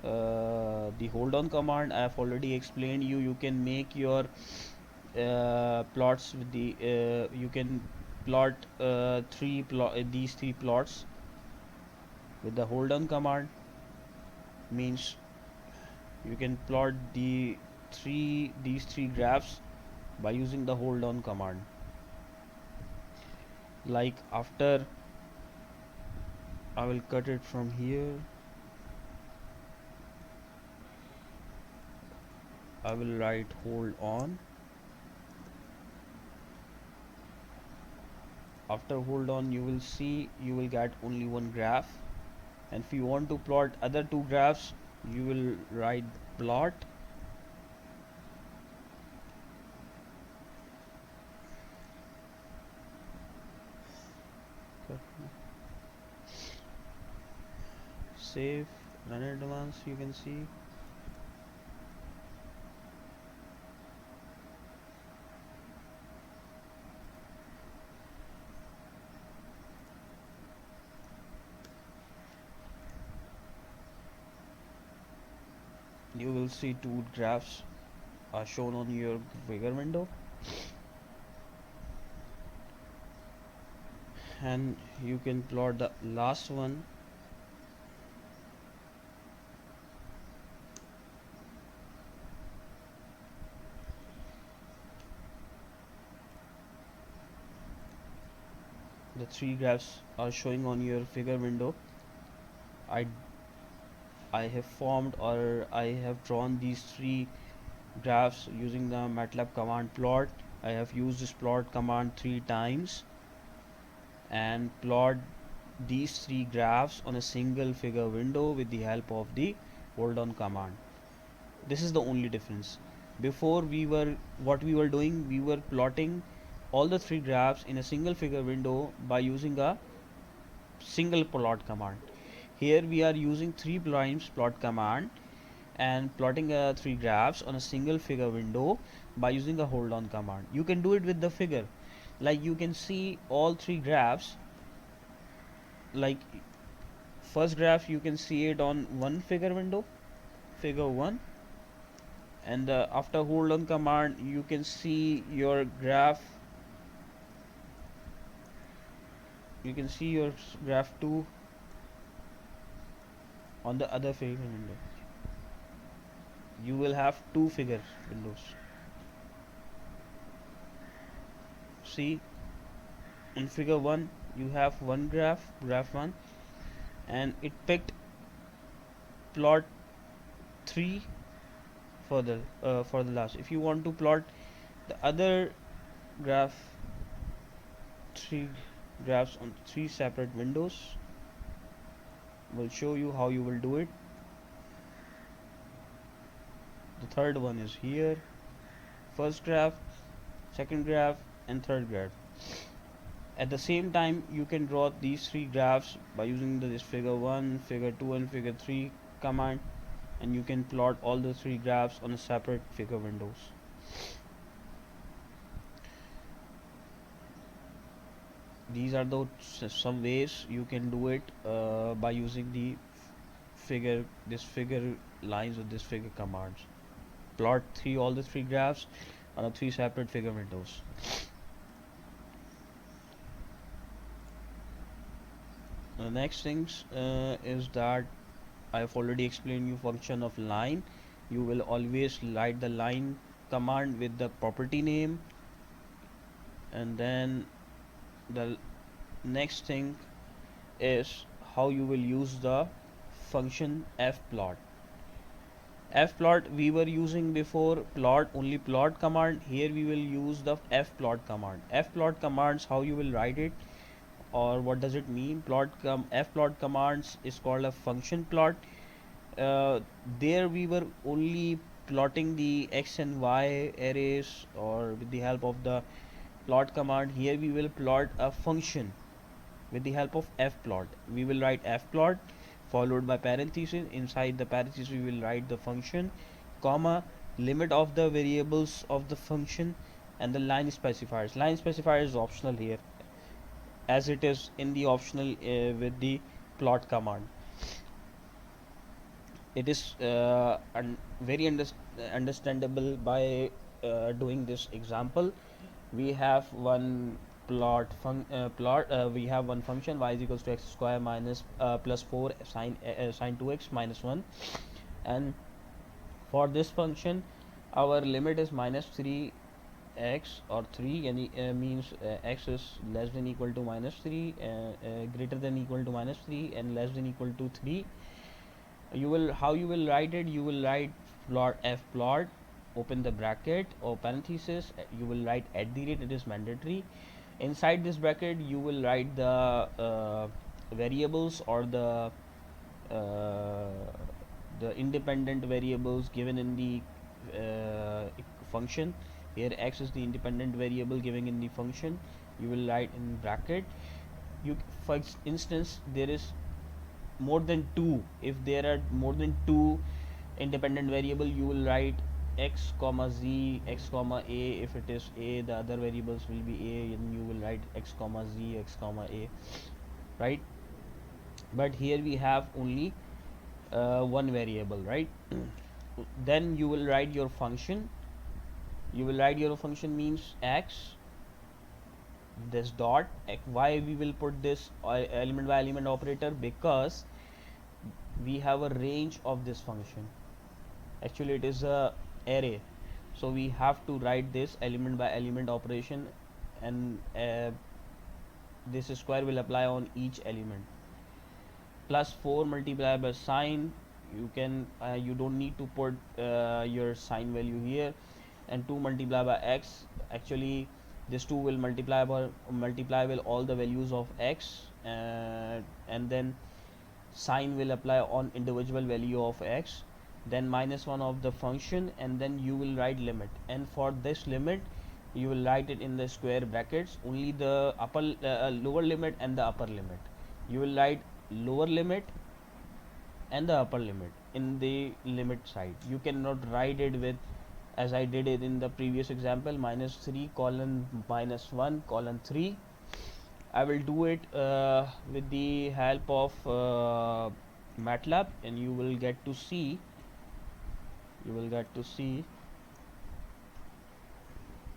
S1: the hold on command. I have already explained you can make your plots with the you can plot these three plots with the hold on command. Means you can plot these three graphs by using the hold on command. like after I will cut it from here, I will write hold on. After hold on, you will see you will get only one graph, and if you want to plot other two graphs, you will write plot. Save, run it once, you can see. You will see two graphs are shown on your figure window, and you can plot the last one. The three graphs are showing on your figure window. I have formed, or I have drawn these three graphs using the Matlab command plot. I have used this plot command 3 times and plot these three graphs on a single figure window with the help of the hold on command. This is the only difference. Before, what we were doing, we were plotting all the three graphs in a single figure window by using a single plot command. Here we are using 3 times plot command and plotting three graphs on a single figure window by using a hold on command. You can do it with the figure. Like you can see all three graphs. Like first graph you can see it on one figure window, figure 1, and after hold on command you can see your graph, you can see your graph 2 on the other figure window. You will have two figure windows. See, in figure 1 you have one graph, graph 1, and it picked plot 3 for the last. If you want to plot the other graph, three graphs on three separate windows, will show you how you will do it. The third one is here, first graph, second graph, and third graph. At the same time you can draw these three graphs by using this figure 1, figure 2, and figure 3 command, and you can plot all the three graphs on a separate figure windows. These are the some ways you can do it by using the figure lines with this figure commands. Plot all the three graphs on a three separate figure windows. The next things is that I have already explained you function of line. You will always write the line command with the property name, and then the next thing is how you will use the function fplot. Fplot we were using before plot only plot command. Here we will use the fplot command. Fplot commands, how you will write it or what does it mean? Fplot commands is called a function plot. There we were only plotting the x and y arrays or with the help of the plot command. Here we will plot a function with the help of fplot. We will write fplot followed by parenthesis. Inside the parenthesis we will write the function, comma, limit of the variables of the function, and the line specifiers. Line specifier is optional here, as it is in the optional with the plot command. It is very understandable by doing this example. We have one we have one function y is equals to x square minus plus 4 sine 2x minus 1, and for this function our limit is minus 3 x or 3, and means x is less than equal to minus 3, greater than equal to minus 3, and less than equal to 3. You will, how you will write it, you will write plot f plot, open the bracket or parenthesis, you will write at the rate, it is mandatory. Inside this bracket you will write the variables or uh, the independent variables given in the function. Here x is the independent variable given in the function, you will write in bracket. You, for instance, there is more than 2, if there are more than 2 independent variable, you will write x comma z, x comma a. If it is a, the other variables will be a, and you will write x comma z, x comma a, right? But here we have only one variable, right? Then you will write your function. You will write your function means x, this dot x. Why we will put this element by element operator? Because we have a range of this function. Actually it is a array, so we have to write this element by element operation, and this square will apply on each element. Plus 4 multiplied by sign, you can you don't need to put your sign value here. And 2 multiplied by x, actually this 2 will multiply with all the values of x, and then sign will apply on individual value of x. Then minus 1 of the function, and then you will write limit, and for this limit you will write it in the square brackets, only the lower limit and the upper limit. You will write lower limit and the upper limit in the limit side. You cannot write it with, as I did it in the previous example, minus 3 colon minus 1 colon 3. I will do it with the help of Matlab, and you will get to see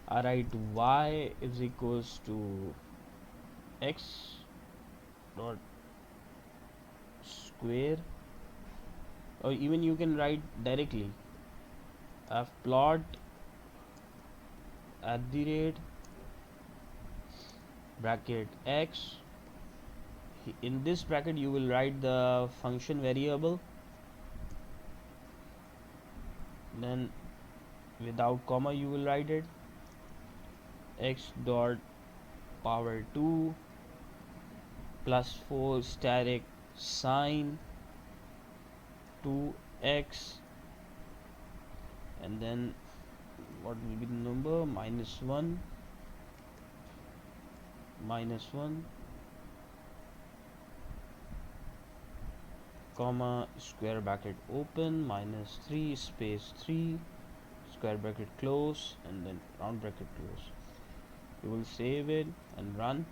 S1: I write y is equals to x dot square, or even you can write directly f plot at the rate bracket x. In this bracket you will write the function variable, then without comma you will write it x dot power 2 plus 4 static sine 2x, and then what will be the number, minus 1 comma square bracket open minus 3 space 3 square bracket close, and then round bracket close. You will save it and run.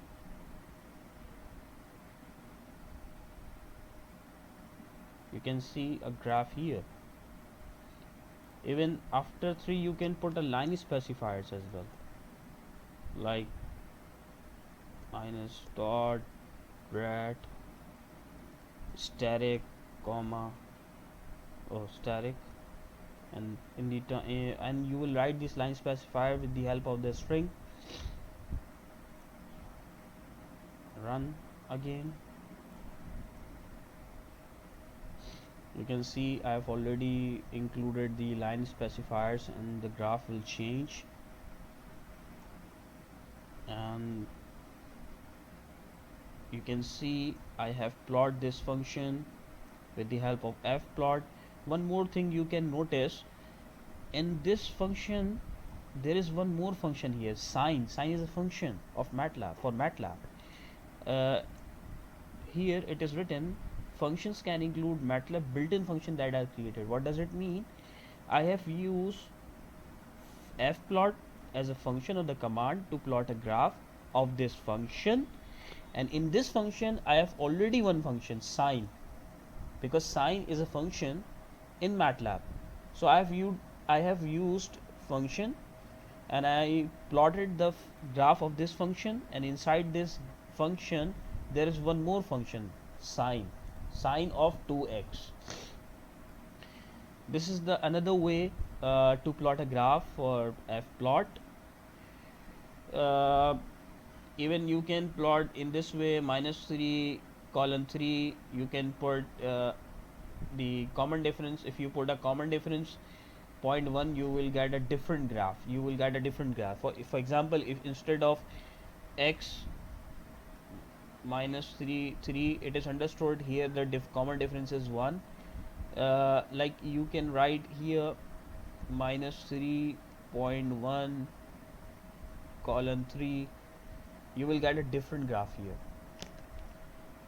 S1: You can see a graph here. Even after 3 you can put a line specifiers as well, like minus dot rat static comma static, and in the and you will write this line specifier with the help of the string. Run again. You can see I have already included the line specifiers, and the graph will change. And you can see I have plotted this function with the help of f plot. One more thing you can notice, in this function there is one more function here, sine. Sine is a function of Matlab, for Matlab. Here it is written, functions can include Matlab built-in function that are created. What does it mean? I have used fplot as a function of the command to plot a graph of this function, and in this function I have already one function, sine, because sine is a function in Matlab. So I have used function, and I plotted the graph of this function, and inside this function there is one more function, sine of 2x. This is the another way to plot a graph for fplot. uh, even you can plot in this way, -3 colon 3. You can put the common difference. If you put a common difference 0.1, you will get a different graph. For example, if instead of x -3 it is understood here the common difference is 1, like you can write here -3.1 colon 3, you will get a different graph here.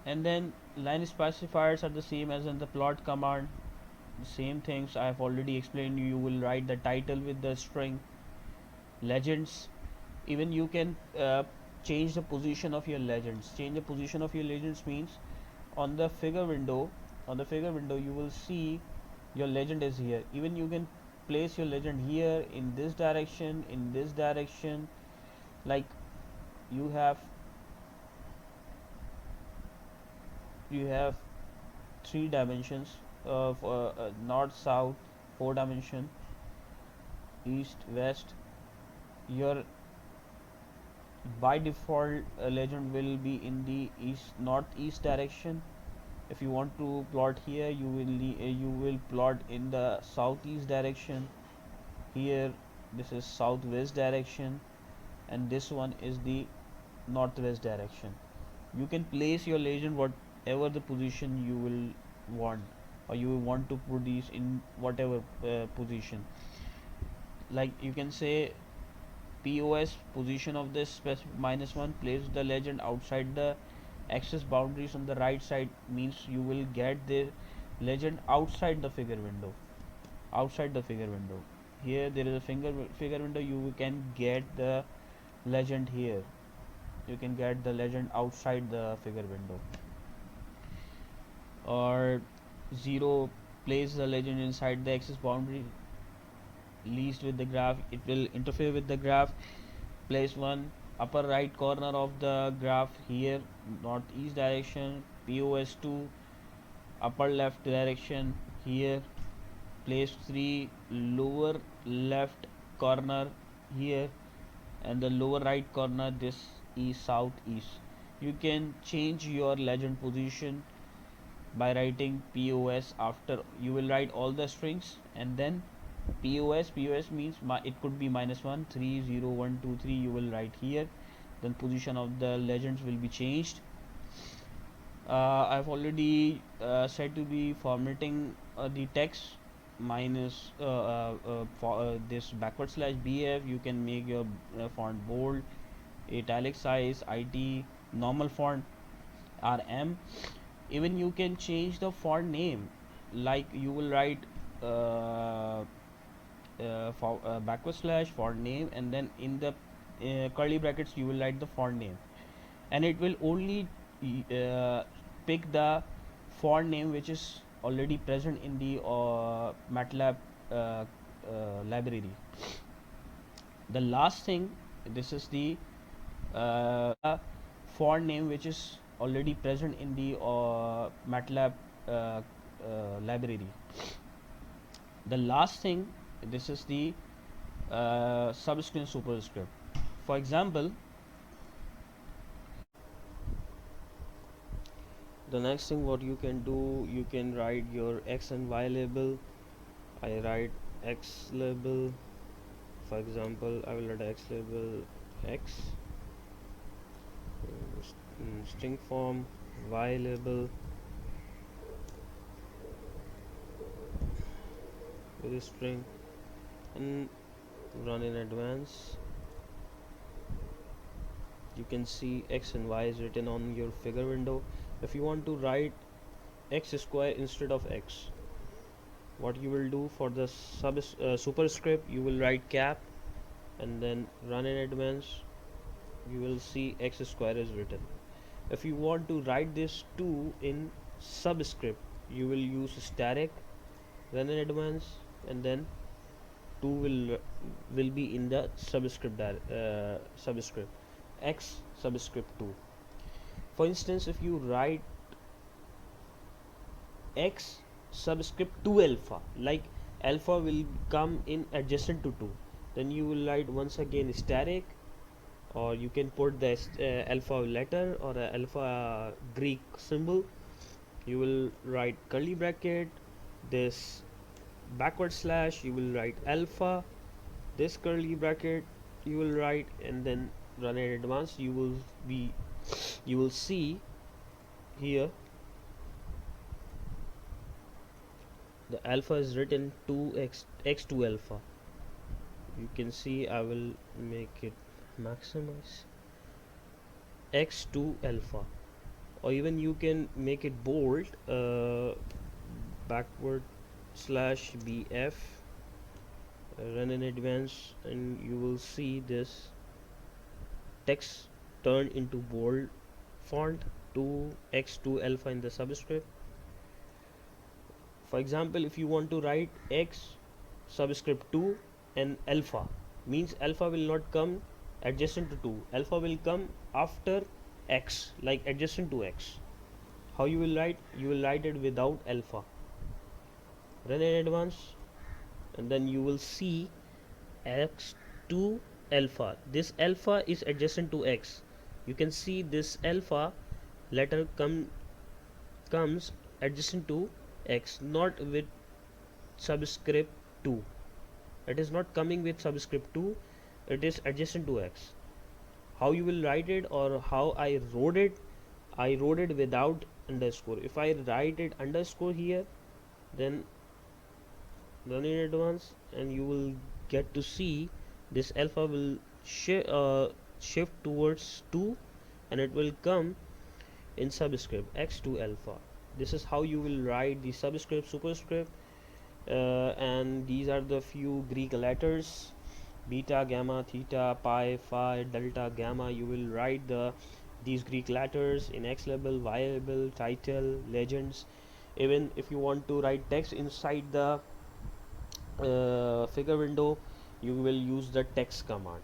S1: And then line specifiers are the same as in the plot command. The same things I have already explained. You will write the title with the string. Legends, even you can change the position of your legends. Change the position of your legends means on the figure window, you will see your legend is here. Even you can place your legend here, in this direction, in this direction. Like you have three dimensions of north, south, 4 dimension, east, west. Your by default legend will be in the northeast direction. If you want to plot here, you will plot in the southeast direction. Here this is southwest direction, and this one is the northwest direction. You can place your legend whatever the position you will want, or you want to put these in whatever position. Like you can say POS position of this -1, place the legend outside the axis boundaries on the right side, means you will get the legend outside the figure window. Here there is a figure window, you can get the legend here. You can get the legend outside the figure window. Or 0, place the legend inside the axis boundary least with the graph, it will interfere with the graph. Place 1, upper right corner of the graph here, northeast direction. POS 2, upper left direction here. Place 3, lower left corner here, and the lower right corner, this is southeast. You can change your legend position by writing POS. After you will write all the strings and then POS means it could be -1, 3, 0, 1, 2, 3. You will write here, then position of the legends will be changed. I've already said to be formatting the text minus for this /BF. You can make your font bold, italic size, IT, normal font, RM. Even you can change the font name, like you will write /font name, and then in the curly brackets you will write the font name, and it will only uh, pick the font name which is already present in the Matlab library. The last thing, this is the font name which is already present in the Matlab library. The last thing, this is the subscript superscript. For example, the next thing what you can do, you can write your x and y label. I write x label. For example, I will write x label x, string form, y label with a string, and run in advance. You can see x and y is written on your figure window. If you want to write x square instead of x, what you will do, for the superscript you will write cap and then run in advance. You will see x square is written. If you want to write this 2 in subscript, you will use static, run in advance, and then 2 will be in the subscript x subscript 2. For instance, if you write x subscript 2 alpha, like alpha will come in adjacent to 2, then you will write once again static, or you can put the alpha letter or a alpha Greek symbol. You will write curly bracket, this backward slash, you will write alpha, this curly bracket you will write, and then run in advance. You will see here the alpha is written 2x2 alpha. You can see I will make it maximize x2 alpha, or even you can make it bold, backward slash bf, run in advance, and you will see this text turn into bold font 2x2 alpha in the subscript. For example, if you want to write x subscript 2 and alpha, means alpha will not come adjacent to 2, alpha will come after x, like adjacent to x. How you will write? You will write it without alpha. Run in advance, and then you will see x2 alpha. This alpha is adjacent to x. You can see this alpha letter comes adjacent to x, not with subscript 2. It is not coming with subscript 2, it is adjacent to x. How you will write it, or how I wrote it without underscore. If I write it underscore here, then run in advance, and you will get to see this alpha will shift towards 2, and it will come in subscript x2 alpha. This is how you will write the subscript, superscript, and these are the few Greek letters: beta, gamma, theta, pi, phi, delta, gamma. You will write these Greek letters in X label, Y label, title, legends. Even if you want to write text inside the figure window, you will use the text command.